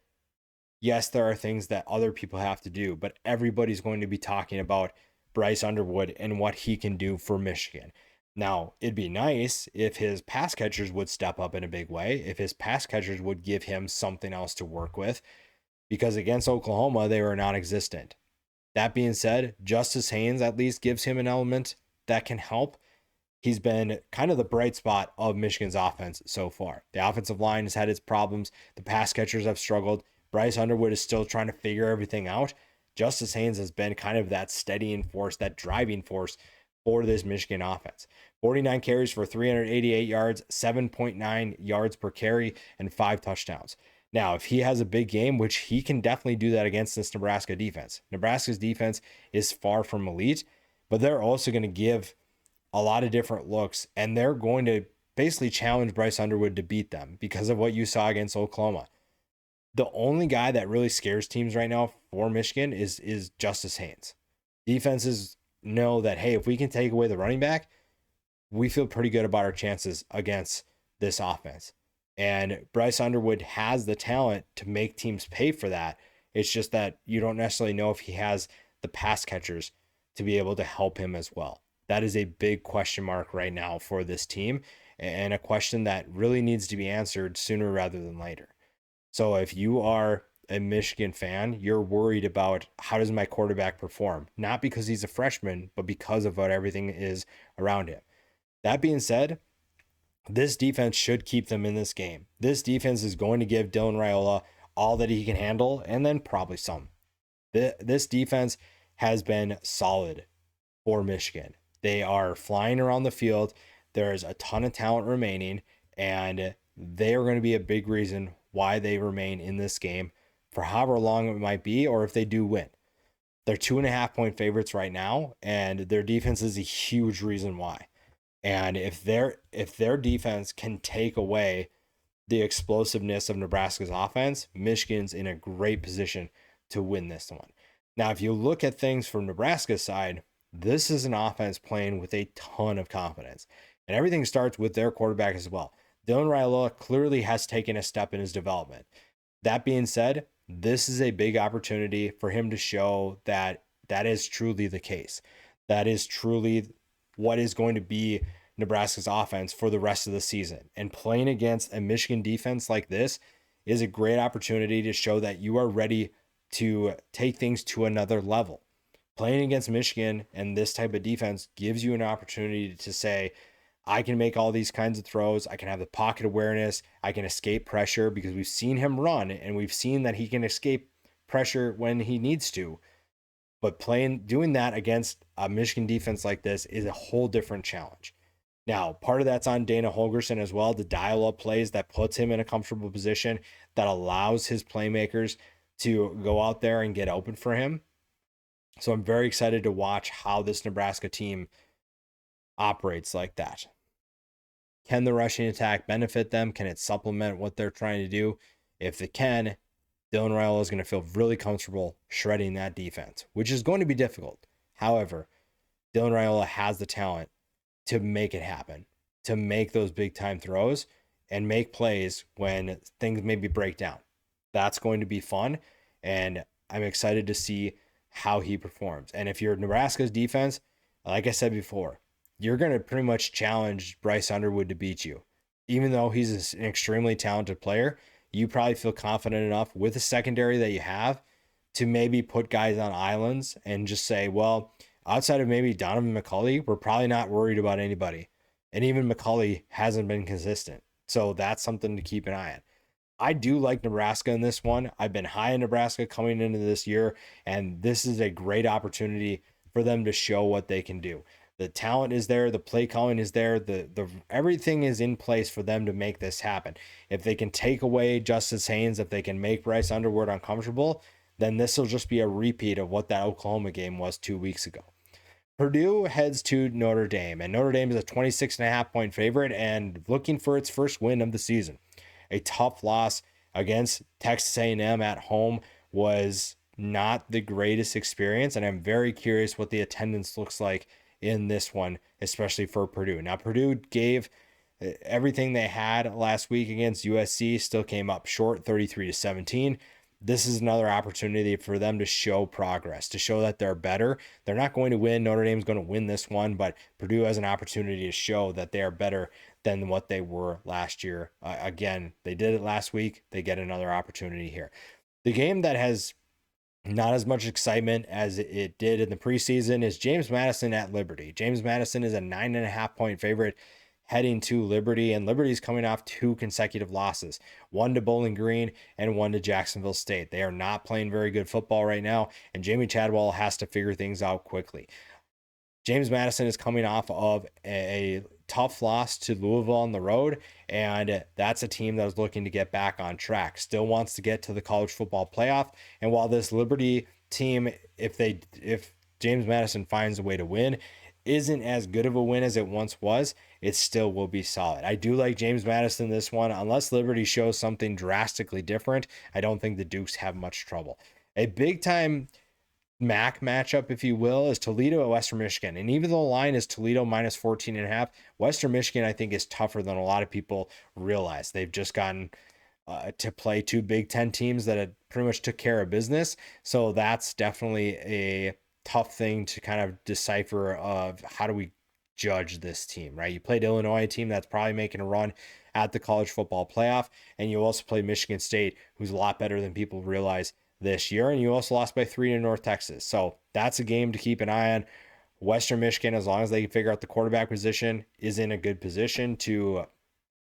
yes, there are things that other people have to do, but everybody's going to be talking about Bryce Underwood and what he can do for Michigan. Now, it'd be nice if his pass catchers would step up in a big way, if his pass catchers would give him something else to work with, because against Oklahoma, they were non-existent. That being said, Justice Haynes at least gives him an element that can help. He's been kind of the bright spot of Michigan's offense so far. The offensive line has had its problems. The pass catchers have struggled. Bryce Underwood is still trying to figure everything out. Justice Haynes has been kind of that steadying force, that driving force for this Michigan offense. 49 carries for 388 yards, 7.9 yards per carry, and 5 touchdowns. Now, if he has a big game, which he can definitely do that against this Nebraska defense. Nebraska's defense is far from elite, but they're also going to give a lot of different looks, and they're going to basically challenge Bryce Underwood to beat them because of what you saw against Oklahoma. The only guy that really scares teams right now for Michigan is Justice Haynes. Defenses know that, hey, if we can take away the running back, we feel pretty good about our chances against this offense. And Bryce Underwood has the talent to make teams pay for that. It's just that you don't necessarily know if he has the pass catchers to be able to help him as well. That is a big question mark right now for this team, and a question that really needs to be answered sooner rather than later. So if you are a Michigan fan, you're worried about how does my quarterback perform? Not because he's a freshman, but because of what everything is around him. That being said, this defense should keep them in this game. This defense is going to give Dylan Raiola all that he can handle, and then probably some. This defense has been solid for Michigan. They are flying around the field. There's a ton of talent remaining, and they are going to be a big reason why they remain in this game for however long it might be, or if they do win. They're 2.5-point favorites right now, and their defense is a huge reason why. And if their defense can take away the explosiveness of Nebraska's offense, Michigan's in a great position to win this one. Now, if you look at things from Nebraska's side, this is an offense playing with a ton of confidence. And everything starts with their quarterback as well. Dylan Raiola clearly has taken a step in his development. That being said, this is a big opportunity for him to show that that is truly the case. That is truly what is going to be Nebraska's offense for the rest of the season. And playing against a Michigan defense like this is a great opportunity to show that you are ready to take things to another level. Playing against Michigan and this type of defense gives you an opportunity to say, I can make all these kinds of throws. I can have the pocket awareness. I can escape pressure, because we've seen him run and we've seen that he can escape pressure when he needs to. But doing that against a Michigan defense like this is a whole different challenge. Now, part of that's on Dana Holgorsen as well, to dial up plays that puts him in a comfortable position, that allows his playmakers to go out there and get open for him. So I'm very excited to watch how this Nebraska team operates like that. Can the rushing attack benefit them? Can it supplement what they're trying to do? If it can, Dylan Raiola is going to feel really comfortable shredding that defense, which is going to be difficult. However, Dylan Raiola has the talent to make it happen, to make those big time throws and make plays when things maybe break down. That's going to be fun, and I'm excited to see how he performs. And if you're Nebraska's defense, like I said before, you're going to pretty much challenge Bryce Underwood to beat you. Even though he's an extremely talented player, you probably feel confident enough with the secondary that you have to maybe put guys on islands and just say, well, outside of maybe Donovan McCulley, we're probably not worried about anybody. And even McCulley hasn't been consistent. So that's something to keep an eye on. I do like Nebraska in this one. I've been high in Nebraska coming into this year, and this is a great opportunity for them to show what they can do. The talent is there, the play calling is there, the everything is in place for them to make this happen. If they can take away Justice Haynes, if they can make Bryce Underwood uncomfortable, then this will just be a repeat of what that Oklahoma game was 2 weeks ago. Purdue heads to Notre Dame, and Notre Dame is a 26.5-point favorite and looking for its first win of the season. A tough loss against Texas A&M at home was not the greatest experience, and I'm very curious what the attendance looks like in this one, especially for Purdue. Now, Purdue gave everything they had last week against USC, still came up short, 33-17. This is another opportunity for them to show progress, to show that they're better. They're not going to win. Notre Dame's going to win this one, but Purdue has an opportunity to show that they are better than what they were last year. Again, they did it last week. They get another opportunity here. The game that has not as much excitement as it did in the preseason is James Madison at Liberty. James Madison is a 9.5-point favorite heading to Liberty, and Liberty's coming off 2 consecutive losses, one to Bowling Green and one to Jacksonville State. They are not playing very good football right now, and Jamie Chadwell has to figure things out quickly. James Madison is coming off of a tough loss to Louisville on the road, and that's a team that is looking to get back on track, still wants to get to the college football playoff. And while this Liberty team, if James Madison finds a way to win, isn't as good of a win as it once was, it still will be solid. I do like James Madison this one. Unless Liberty shows something drastically different, I don't think the Dukes have much trouble. A big time MAC matchup, if you will, is Toledo at Western Michigan. And even though the line is Toledo minus 14.5, Western Michigan, I think, is tougher than a lot of people realize. They've just gotten to play 2 Big Ten teams that had pretty much took care of business. So that's definitely a tough thing to kind of decipher of how do we judge this team, right? You played Illinois, a team that's probably making a run at the college football playoff, and you also play Michigan State, who's a lot better than people realize this year, and you also lost by 3 to North Texas. So that's a game to keep an eye on. Western Michigan, as long as they can figure out the quarterback position, is in a good position to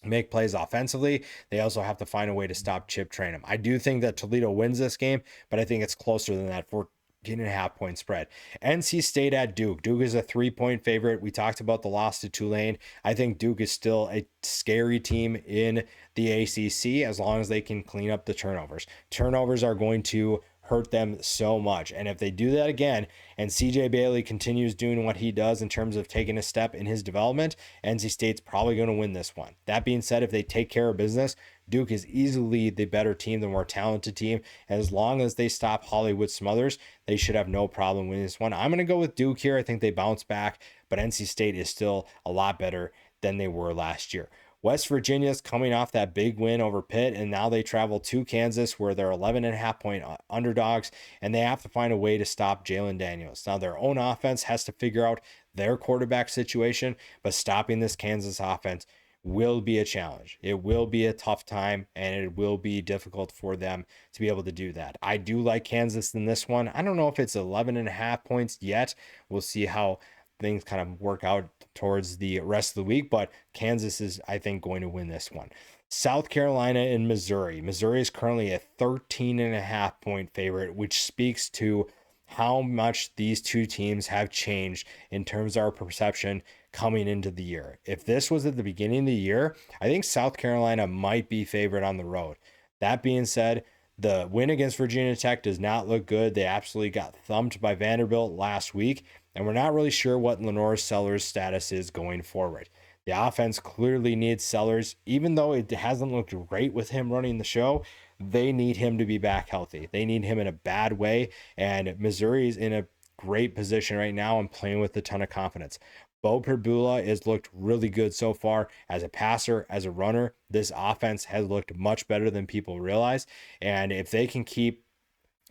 make plays offensively. They also have to find a way to stop Chip Trayanum. I do think that Toledo wins this game, but I think it's closer than that. 14.5-point spread. NC State at Duke. Duke is a 3-point favorite. We talked about the loss to Tulane. I think Duke is still a scary team in the ACC as long as they can clean up the turnovers. Turnovers are going to hurt them so much. And if they do that again, and CJ Bailey continues doing what he does in terms of taking a step in his development, NC State's probably going to win this one. That being said, if they take care of business, Duke is easily the better team, the more talented team. And as long as they stop Hollywood Smothers, they should have no problem winning this one. I'm going to go with Duke here. I think they bounce back, but NC State is still a lot better than they were last year. West Virginia's coming off that big win over Pitt, and now they travel to Kansas where they're 11.5-point underdogs, and they have to find a way to stop Jalen Daniels. Now, their own offense has to figure out their quarterback situation, but stopping this Kansas offense will be a challenge. It will be a tough time, and it will be difficult for them to be able to do that. I do like Kansas in this one. I don't know if it's 11.5 points yet. We'll see how things kind of work out towards the rest of the week, but Kansas is, I think, going to win this one. South Carolina and Missouri. Missouri is currently a 13.5-point favorite, which speaks to how much these two teams have changed in terms of our perception coming into the year. If this was at the beginning of the year, I think South Carolina might be favored on the road. That being said, the win against Virginia Tech does not look good. They absolutely got thumped by Vanderbilt last week, and we're not really sure what Lenore Sellers' status is going forward. The offense clearly needs Sellers. Even though it hasn't looked great with him running the show, they need him to be back healthy. They need him in a bad way, and Missouri's in a great position right now and playing with a ton of confidence. Bo Perbula has looked really good so far as a passer, as a runner. This offense has looked much better than people realize, and if they can keep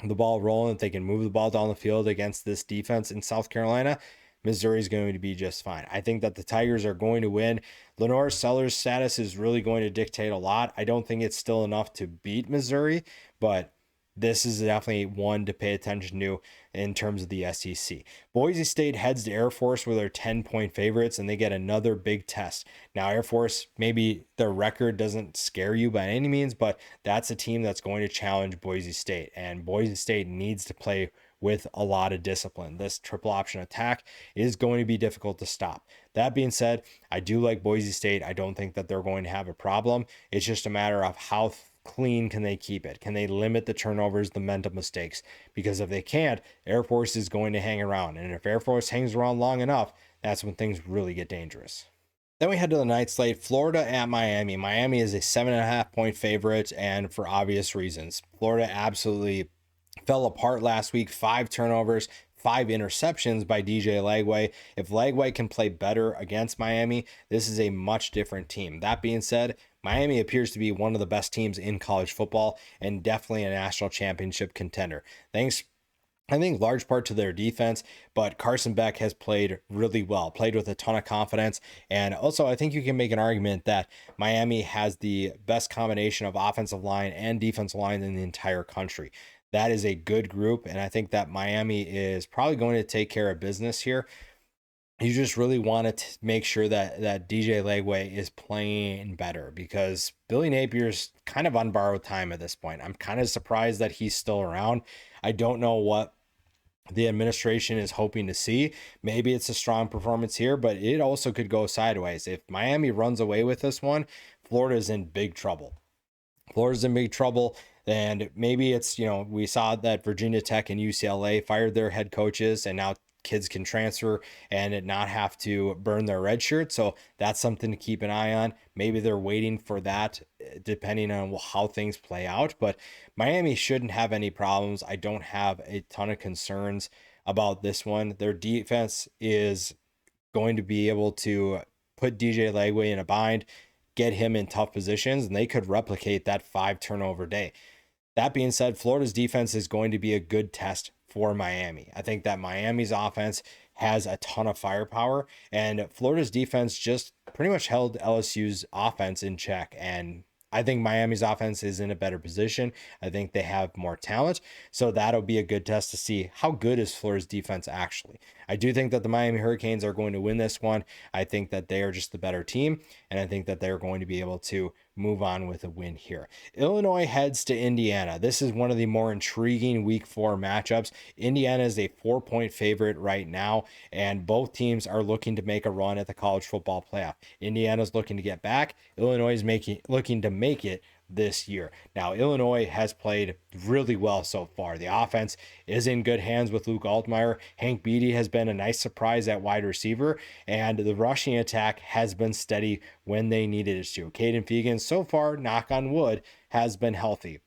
the ball rolling, if they can move the ball down the field against this defense in South Carolina, Missouri is going to be just fine. I think that the Tigers are going to win. Lenore Sellers' status is really going to dictate a lot. I don't think it's still enough to beat Missouri, but this is definitely one to pay attention to in terms of the SEC. Boise State heads to Air Force where they're 10-point favorites, and they get another big test. Now, Air Force, maybe their record doesn't scare you by any means, but that's a team that's going to challenge Boise State, and Boise State needs to play with a lot of discipline. This triple option attack is going to be difficult to stop. That being said, I do like Boise State. I don't think that they're going to have a problem. It's just a matter of how clean can they keep it? Can they limit the turnovers, the mental mistakes? Because if they can't, Air Force is going to hang around. And if Air Force hangs around long enough, that's when things really get dangerous. Then we head to the night slate, Florida at Miami. Miami is a 7.5-point favorite, and for obvious reasons. Florida absolutely fell apart last week. 5 turnovers, 5 interceptions by DJ Lagway. If Lagway can play better against Miami, this is a much different team. That being said, Miami appears to be one of the best teams in college football and definitely a national championship contender. Thanks, I think, large part to their defense, but Carson Beck has played really well, played with a ton of confidence. And also, I think you can make an argument that Miami has the best combination of offensive line and defensive line in the entire country. That is a good group, and I think that Miami is probably going to take care of business here. You just really want to make sure that DJ Lagway is playing better, because Billy Napier's kind of on borrowed time at this point. I'm kind of surprised that he's still around. I don't know what the administration is hoping to see. Maybe it's a strong performance here, but it also could go sideways. If Miami runs away with this one, Florida's in big trouble. Florida's in big trouble. And maybe it's, we saw that Virginia Tech and UCLA fired their head coaches, and now kids can transfer and not have to burn their red shirt. So that's something to keep an eye on. Maybe they're waiting for that depending on how things play out. But Miami shouldn't have any problems. I don't have a ton of concerns about this one. Their defense is going to be able to put DJ Lagway in a bind, get him in tough positions, and they could replicate that 5 turnover day. That being said, Florida's defense is going to be a good test for Miami. I think that Miami's offense has a ton of firepower, and Florida's defense just pretty much held LSU's offense in check. And I think Miami's offense is in a better position. I think they have more talent. So that'll be a good test to see how good is Florida's defense actually. I do think that the Miami Hurricanes are going to win this one. I think that they are just the better team, and I think that they're going to be able to move on with a win here. Illinois heads to Indiana. This is one of the more intriguing week 4 matchups. Indiana is a 4-point favorite right now, and both teams are looking to make a run at the college football playoff. Indiana's looking to get back. Illinois is looking to make it this year. Now, Illinois has played really well so far. The offense is in good hands with Luke Altmaier. Hank Beatty has been a nice surprise at wide receiver, and the rushing attack has been steady when they needed it to. Caden Fegan, so far, knock on wood, has been healthy.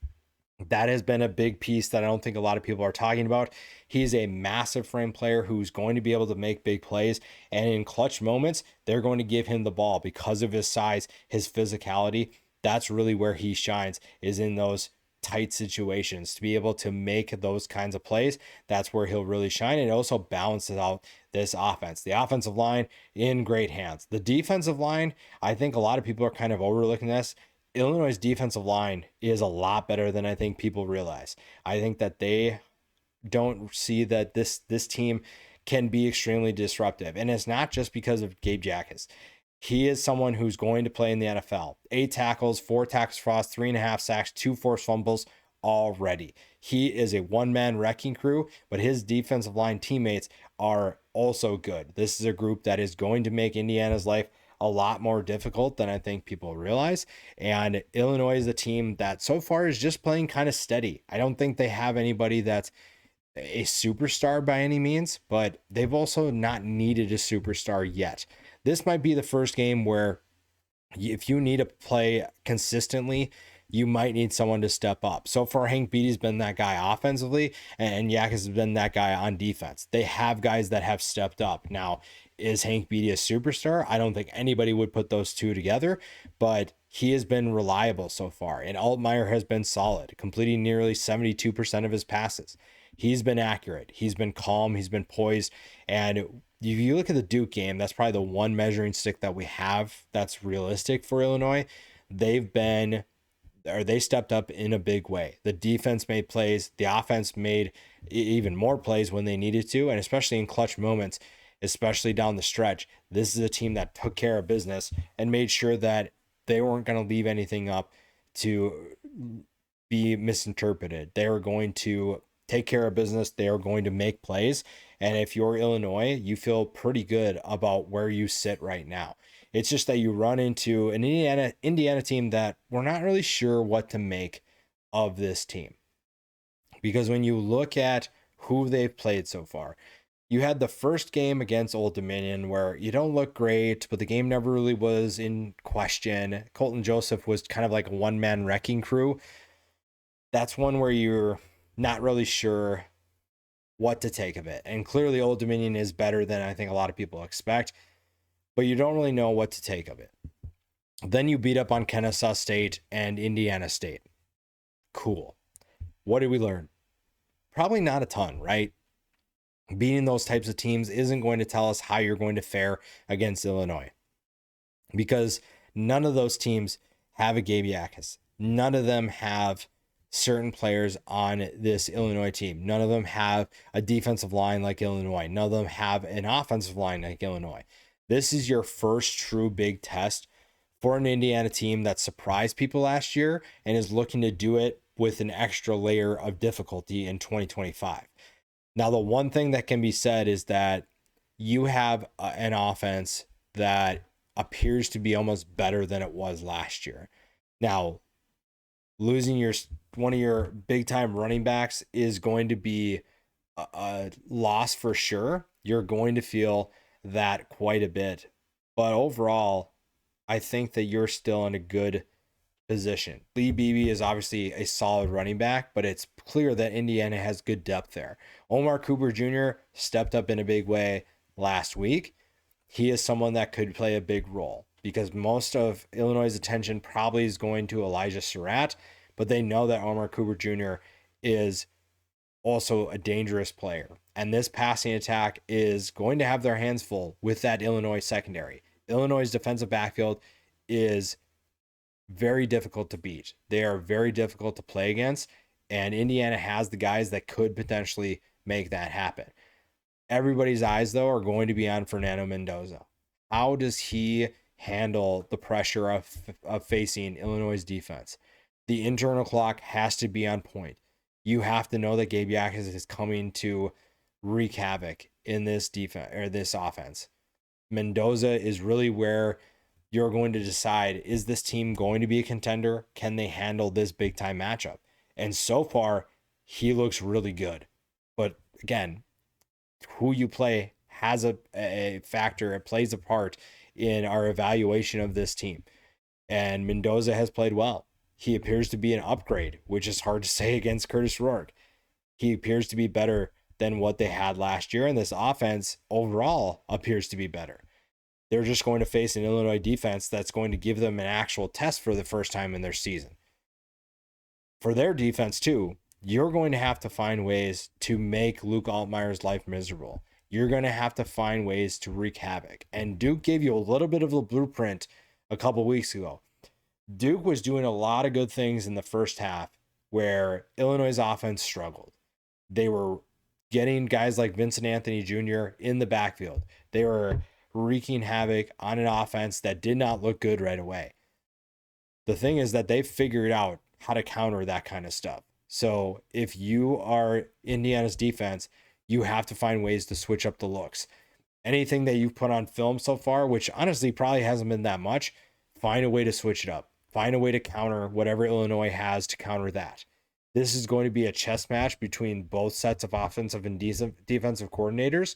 That has been a big piece that I don't think a lot of people are talking about. He's a massive frame player who's going to be able to make big plays, and in clutch moments, they're going to give him the ball because of his size, his physicality. That's really where he shines, is in those tight situations. To be able to make those kinds of plays, that's where he'll really shine. And it also balances out this offense. The offensive line in great hands. The defensive line, I think a lot of people are kind of overlooking this. Illinois' defensive line is a lot better than I think people realize. I think that they don't see that this team can be extremely disruptive. And it's not just because of Gabe Jacas. He is someone who's going to play in the NFL. 8 tackles, 4 tackles for loss, 3.5 sacks, 2 forced fumbles already. He is a one-man wrecking crew, but his defensive line teammates are also good. This is a group that is going to make Indiana's life a lot more difficult than I think people realize. And Illinois is a team that so far is just playing kind of steady. I don't think they have anybody that's a superstar by any means, but they've also not needed a superstar yet. This might be the first game where if you need to play consistently, you might need someone to step up. So far, Hank Beatty's been that guy offensively, and Yakas has been that guy on defense. They have guys that have stepped up. Now, is Hank Beatty a superstar? I don't think anybody would put those two together, but he has been reliable so far. And Altmaier has been solid, completing nearly 72% of his passes. He's been accurate. He's been calm. He's been poised. And if you look at the Duke game, that's probably the one measuring stick that we have that's realistic for Illinois. They stepped up in a big way. The defense made plays. The offense made even more plays when they needed to, and especially in clutch moments, especially down the stretch. This is a team that took care of business and made sure that they weren't going to leave anything up to be misinterpreted. They were going to take care of business. They are going to make plays. And if you're Illinois, you feel pretty good about where you sit right now. It's just that you run into an Indiana team that we're not really sure what to make of this team. Because when you look at who they've played so far, you had the first game against Old Dominion where you don't look great, but the game never really was in question. Colton Joseph was kind of like a one-man wrecking crew. That's one where you're not really sure what to take of it. And clearly Old Dominion is better than I think a lot of people expect, but you don't really know what to take of it. Then you beat up on Kennesaw State and Indiana State. Cool. What did we learn? Probably not a ton, right? Beating those types of teams isn't going to tell us how you're going to fare against Illinois, because none of those teams have a Gabe Jacas. None of them have certain players on this Illinois team. None of them have a defensive line like Illinois. None of them have an offensive line like Illinois. This is your first true big test for an Indiana team that surprised people last year and is looking to do it with an extra layer of difficulty in 2025. Now, the one thing that can be said is that you have an offense that appears to be almost better than it was last year. Now, losing one of your big time running backs is going to be a loss for sure. You're going to feel that quite a bit. But overall, I think that you're still in a good position. Lee Beebe is obviously a solid running back, but it's clear that Indiana has good depth there. Omar Cooper Jr. stepped up in a big way last week. He is someone that could play a big role because most of Illinois' attention probably is going to Elijah Surratt, but they know that Omar Cooper Jr. is also a dangerous player. And this passing attack is going to have their hands full with that Illinois secondary. Illinois' defensive backfield is very difficult to beat. They are very difficult to play against, and Indiana has the guys that could potentially make that happen. Everybody's eyes, though, are going to be on Fernando Mendoza. How does he handle the pressure of facing Illinois' defense? The internal clock has to be on point. You have to know that Gabe Jacas is coming to wreak havoc in this defense or this offense. Mendoza is really where you're going to decide, is this team going to be a contender? Can they handle this big time matchup? And so far, he looks really good. But again, who you play has a factor. It plays a part in our evaluation of this team. And Mendoza has played well. He appears to be an upgrade, which is hard to say against Curtis Rourke. He appears to be better than what they had last year, and this offense overall appears to be better. They're just going to face an Illinois defense that's going to give them an actual test for the first time in their season. For their defense, too, you're going to have to find ways to make Luke Altmaier's life miserable. You're going to have to find ways to wreak havoc. And Duke gave you a little bit of a blueprint a couple weeks ago. Duke was doing a lot of good things in the first half where Illinois' offense struggled. They were getting guys like Vincent Anthony Jr. in the backfield. They were wreaking havoc on an offense that did not look good right away. The thing is that they've figured out how to counter that kind of stuff. So if you are Indiana's defense, you have to find ways to switch up the looks. Anything that you've put on film so far, which honestly probably hasn't been that much, find a way to switch it up. Find a way to counter whatever Illinois has to counter that. This is going to be a chess match between both sets of offensive and defensive coordinators.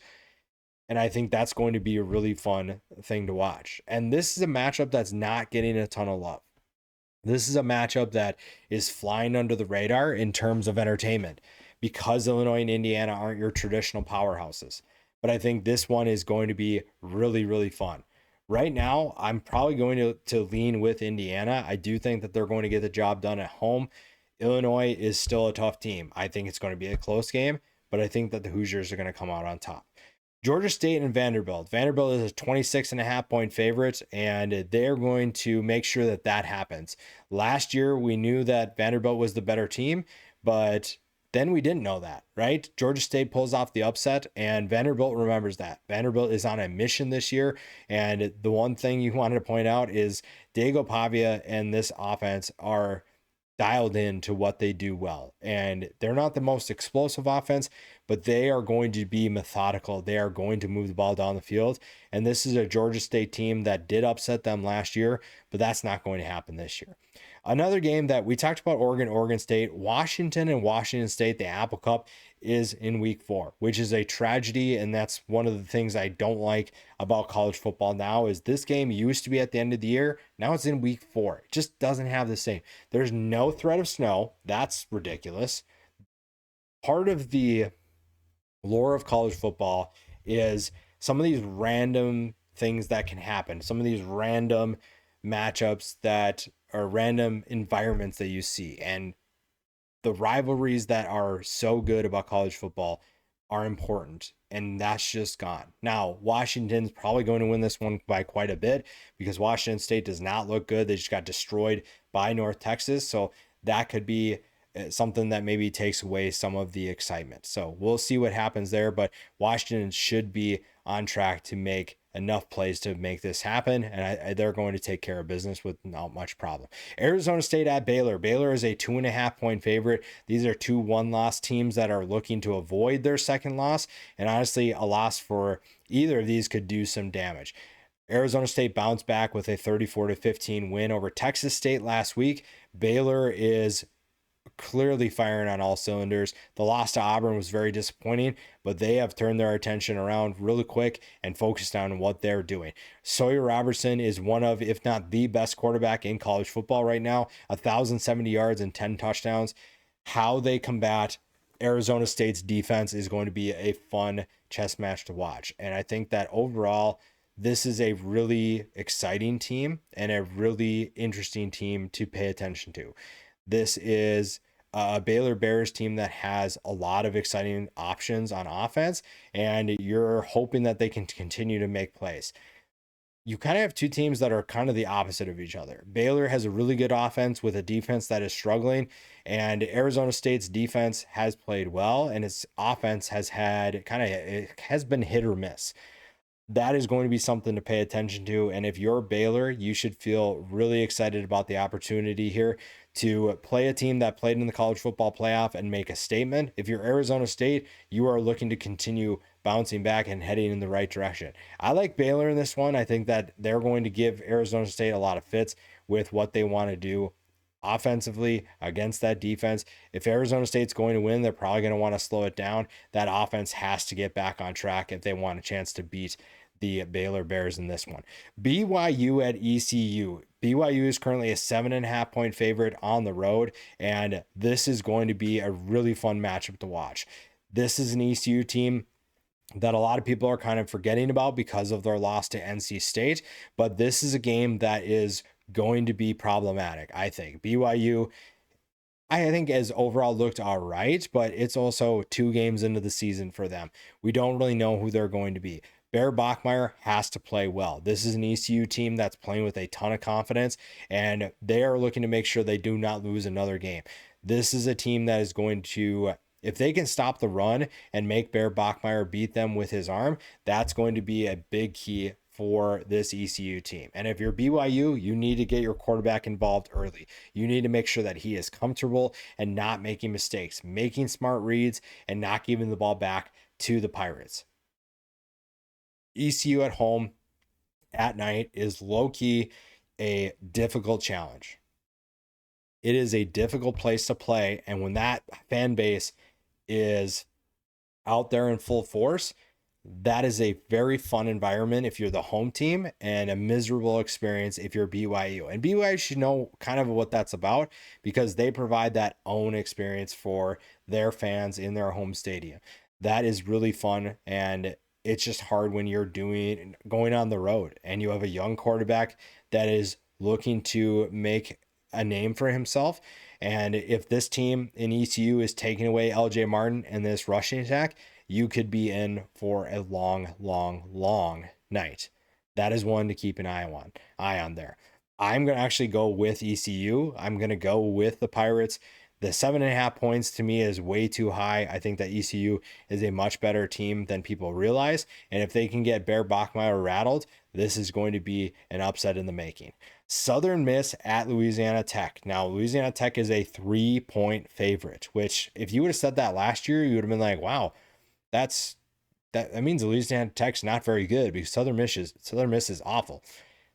And I think that's going to be a really fun thing to watch. And this is a matchup that's not getting a ton of love. This is a matchup that is flying under the radar in terms of entertainment because Illinois and Indiana aren't your traditional powerhouses. But I think this one is going to be really, really fun. Right now, I'm probably going to lean with Indiana. I do think that they're going to get the job done at home. Illinois is still a tough team. I think it's going to be a close game, but I think that the Hoosiers are going to come out on top. Georgia State and Vanderbilt. Vanderbilt is a 26.5-point favorite, and they're going to make sure that that happens. Last year, we knew that Vanderbilt was the better team, but then we didn't know that, right? Georgia State pulls off the upset, and Vanderbilt remembers that. Vanderbilt is on a mission this year, and the one thing you wanted to point out is Diego Pavia and this offense are dialed in to what they do well. And they're not the most explosive offense, but they are going to be methodical. They are going to move the ball down the field. And this is a Georgia State team that did upset them last year, but that's not going to happen this year. Another game that we talked about, Oregon State, Washington and Washington State, the Apple Cup is in week 4, which is a tragedy. And that's one of the things I don't like about college football now is this game used to be at the end of the year. Now it's in week 4. It just doesn't have the same. There's no threat of snow. That's ridiculous. Part of the lore of college football is some of these random things that can happen. Some of these random matchups that are random environments that you see, and the rivalries that are so good about college football are important, and that's just gone. Now, Washington's probably going to win this one by quite a bit because Washington State does not look good. They just got destroyed by North Texas, so that could be something that maybe takes away some of the excitement. So we'll see what happens there, but Washington should be on track to make enough plays to make this happen, and they're going to take care of business with not much problem. Arizona State at Baylor. Baylor is a 2.5-point favorite. These are 2 one-loss teams that are looking to avoid their second loss, and honestly, a loss for either of these could do some damage. Arizona State bounced back with a 34-15 win over Texas State last week. Baylor is clearly firing on all cylinders. The loss to Auburn was very disappointing, but they have turned their attention around really quick and focused on what they're doing. Sawyer Robertson is one of, if not the best quarterback in college football right now, 1,070 yards and 10 touchdowns. How they combat Arizona State's defense is going to be a fun chess match to watch. And I think that overall, this is a really exciting team and a really interesting team to pay attention to. This is a Baylor Bears team that has a lot of exciting options on offense, and you're hoping that they can continue to make plays. You kind of have two teams that are kind of the opposite of each other. Baylor has a really good offense with a defense that is struggling, and Arizona State's defense has played well, and its offense has had it has been hit or miss. That is going to be something to pay attention to. And if you're Baylor, you should feel really excited about the opportunity here to play a team that played in the college football playoff and make a statement. If you're Arizona State, you are looking to continue bouncing back and heading in the right direction. I like Baylor in this one. I think that they're going to give Arizona State a lot of fits with what they want to do offensively against that defense. If Arizona State's going to win, they're probably going to want to slow it down. That offense has to get back on track if they want a chance to beat the Baylor Bears in this one. BYU at ECU. BYU is currently a 7.5 point favorite on the road, and this is going to be a really fun matchup to watch. This is an ECU team that a lot of people are kind of forgetting about because of their loss to NC State, but this is a game that is going to be problematic. I think BYU, I think, has overall looked all right, but it's also 2 games into the season for them. We don't really know who they're going to be. Bear Bachmeier has to play well. This is an ECU team that's playing with a ton of confidence, and they are looking to make sure they do not lose another game. This is a team that is going to, if they can stop the run and make Bear Bachmeier beat them with his arm, that's going to be a big key for this ECU team. And if you're BYU, you need to get your quarterback involved early. You need to make sure that he is comfortable and not making mistakes, making smart reads, and not giving the ball back to the Pirates. ECU at home at night is low-key a difficult challenge. It is a difficult place to play, and when that fan base is out there in full force, that is a very fun environment if you're the home team, and a miserable experience if you're BYU. And BYU should know kind of what that's about, because they provide that own experience for their fans in their home stadium. That is really fun, and it's just hard when you're going on the road and you have a young quarterback that is looking to make a name for himself. And if this team in ECU is taking away LJ Martin and this rushing attack, you could be in for a long, long, long night. That is one to keep an eye on there. I'm going to actually go with ECU. I'm going to go with the Pirates. The 7.5 points to me is way too high. I think that ECU is a much better team than people realize. And if they can get Bear Bachmeier rattled, this is going to be an upset in the making. Southern Miss at Louisiana Tech. Now, Louisiana Tech is a 3-point favorite, which if you would have said that last year, you would have been like, wow, that means Louisiana Tech's not very good, because Southern Miss is awful.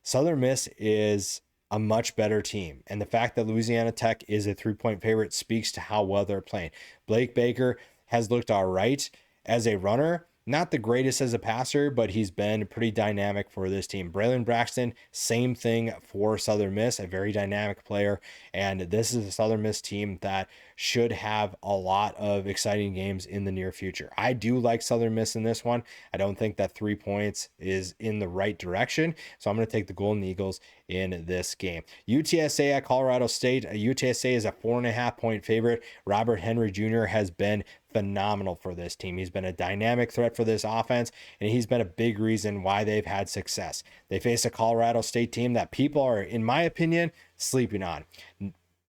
Southern Miss is a much better team. And the fact that Louisiana Tech is a 3-point favorite speaks to how well they're playing. Blake Baker has looked all right as a runner, not the greatest as a passer, but he's been pretty dynamic for this team. Braylon Braxton, same thing for Southern Miss, a very dynamic player. And this is a Southern Miss team that should have a lot of exciting games in the near future. I do like Southern Miss in this one. I don't think that 3 points is in the right direction, so I'm going to take the Golden Eagles in this game. UTSA at Colorado State. UTSA is a 4.5 point favorite. Robert Henry Jr. has been phenomenal for this team. He's been a dynamic threat for this offense, and he's been a big reason why they've had success. They face a Colorado State team that people are, in my opinion, sleeping on.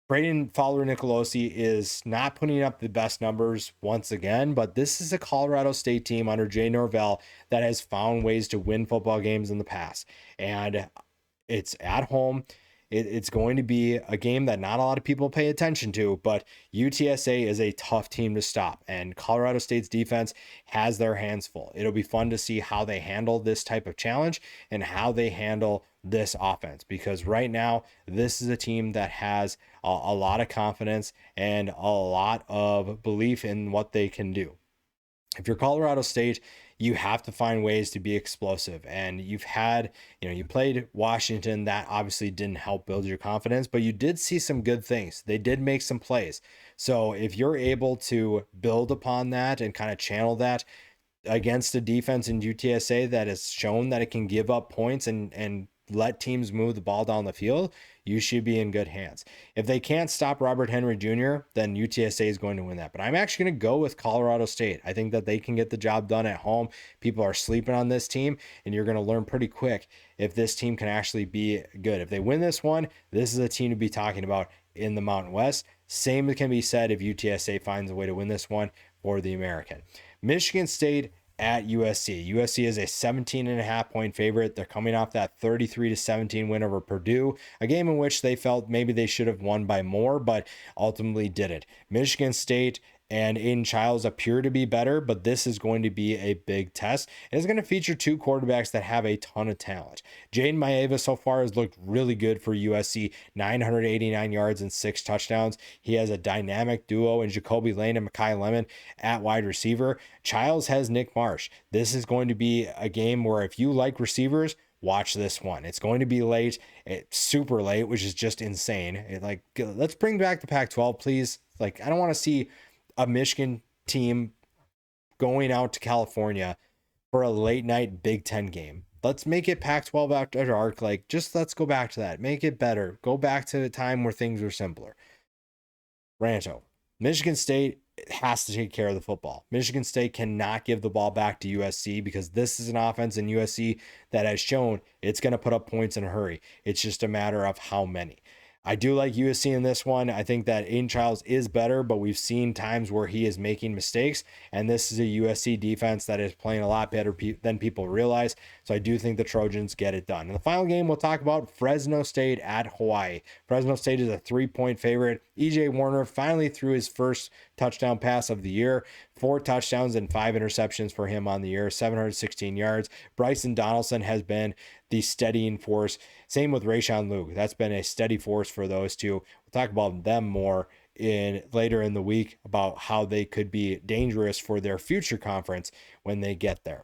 Braden Fowler-Nicolosi is not putting up the best numbers once again, but this is a Colorado State team under Jay Norvell that has found ways to win football games in the past. And it's at home. It's going to be a game that not a lot of people pay attention to, but UTSA is a tough team to stop, and Colorado State's defense has their hands full. It'll be fun to see how they handle this type of challenge and how they handle this offense, because right now this is a team that has a lot of confidence and a lot of belief in what they can do. If you're Colorado State, you have to find ways to be explosive. And you played Washington. That obviously didn't help build your confidence, but you did see some good things. They did make some plays. So if you're able to build upon that and kind of channel that against a defense in UTSA that has shown that it can give up points and let teams move the ball down the field, you should be in good hands. If they can't stop Robert Henry Jr., then UTSA is going to win that. But I'm actually going to go with Colorado State. I think that they can get the job done at home. People are sleeping on this team, and you're going to learn pretty quick if this team can actually be good. If they win this one, this is a team to be talking about in the Mountain West. Same can be said if UTSA finds a way to win this one for the American. Michigan State at USC. USC is a 17.5-point favorite. They're coming off that 33-17 win over Purdue, a game in which they felt maybe they should have won by more, but ultimately didn't. Michigan State and Aiden Childs appear to be better, but this is going to be a big test. And it's going to feature two quarterbacks that have a ton of talent. Jaden Maeva so far has looked really good for USC, 989 yards and 6 touchdowns. He has a dynamic duo in Jacoby Lane and Mekhi Lemon at wide receiver. Childs has Nick Marsh. This is going to be a game where if you like receivers, watch this one. It's going to be late. It's super late, which is just insane. Let's bring back the Pac-12, please. I don't want to see a Michigan team going out to California for a late night Big Ten game. Let's make it Pac-12 after dark. Let's go back to that. Make it better. Go back to the time where things were simpler. Rancho. Michigan State has to take care of the football. Michigan State cannot give the ball back to USC because this is an offense in USC that has shown it's going to put up points in a hurry. It's just a matter of how many. I do like USC in this one. I think that Aiden Childs is better, but we've seen times where he is making mistakes, and this is a USC defense that is playing a lot better than people realize. So I do think the Trojans get it done. In the final game, we'll talk about Fresno State at Hawaii. Fresno State is a 3-point favorite. EJ Warner finally threw his first touchdown pass of the year. 4 touchdowns and 5 interceptions for him on the year, 716 yards. Bryson Donaldson has been the steadying force. Same with Rayshon Luke. That's been a steady force for those two. We'll talk about them more later in the week about how they could be dangerous for their future conference when they get there.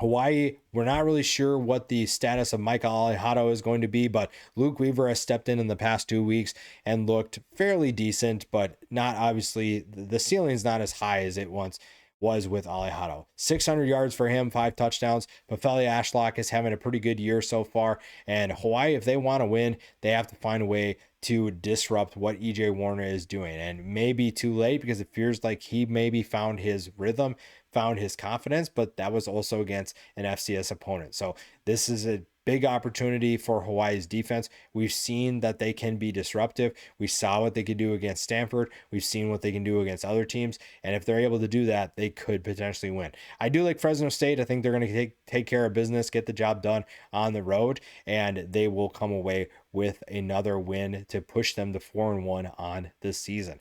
Hawaii, we're not really sure what the status of Micah Alejado is going to be, but Luke Weaver has stepped in the past 2 weeks and looked fairly decent, but not obviously, the ceiling's not as high as it once was with Alejado. 600 yards for him, 5 touchdowns. Bafeli Ashlock is having a pretty good year so far, and Hawaii, if they want to win, they have to find a way to disrupt what EJ Warner is doing, and maybe too late because it feels like he maybe found his rhythm, found his confidence, but that was also against an FCS opponent. So this is a big opportunity for Hawaii's defense. We've seen that they can be disruptive. We saw what they could do against Stanford. We've seen what they can do against other teams. And if they're able to do that, they could potentially win. I do like Fresno State. I think they're going to take care of business, get the job done on the road, and they will come away with another win to push them to 4-1 on this season.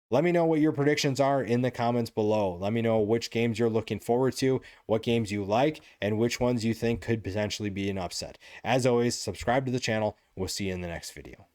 Let me know what your predictions are in the comments below. Let me know which games you're looking forward to, what games you like, and which ones you think could potentially be an upset. As always, subscribe to the channel. We'll see you in the next video.